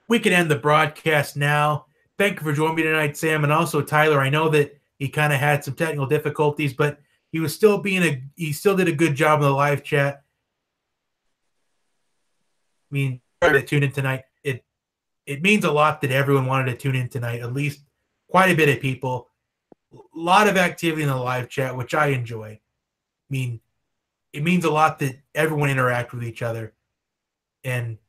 We can end the broadcast now. Thank you for joining me tonight, Sam, and also Tyler. I know that he kind of had some technical difficulties, but he still did a good job in the live chat. I mean, to tune in tonight. It means a lot that everyone wanted to tune in tonight. At least quite a bit of people. A lot of activity in the live chat, which I enjoy. I mean, it means a lot that everyone interact with each other. And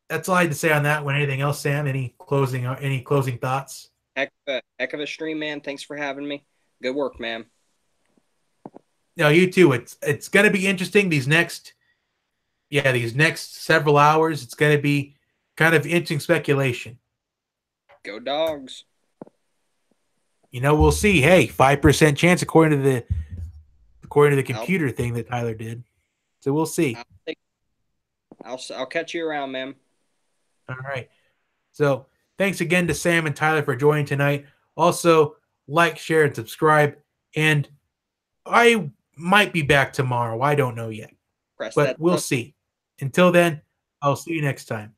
that's all I had to say on that one. Anything else, Sam? Any closing thoughts? Heck of a stream, man. Thanks for having me. Good work, man. No, you too. It's going to be interesting these next several hours. It's going to be kind of interesting speculation. Go Dogs. We'll see. Hey, 5% chance according to the computer thing that Tyler did. So we'll see. I'll catch you around, man. All right. So thanks again to Sam and Tyler for joining tonight. Also, like, share, and subscribe. And I might be back tomorrow. I don't know yet. But we'll see. Until then, I'll see you next time.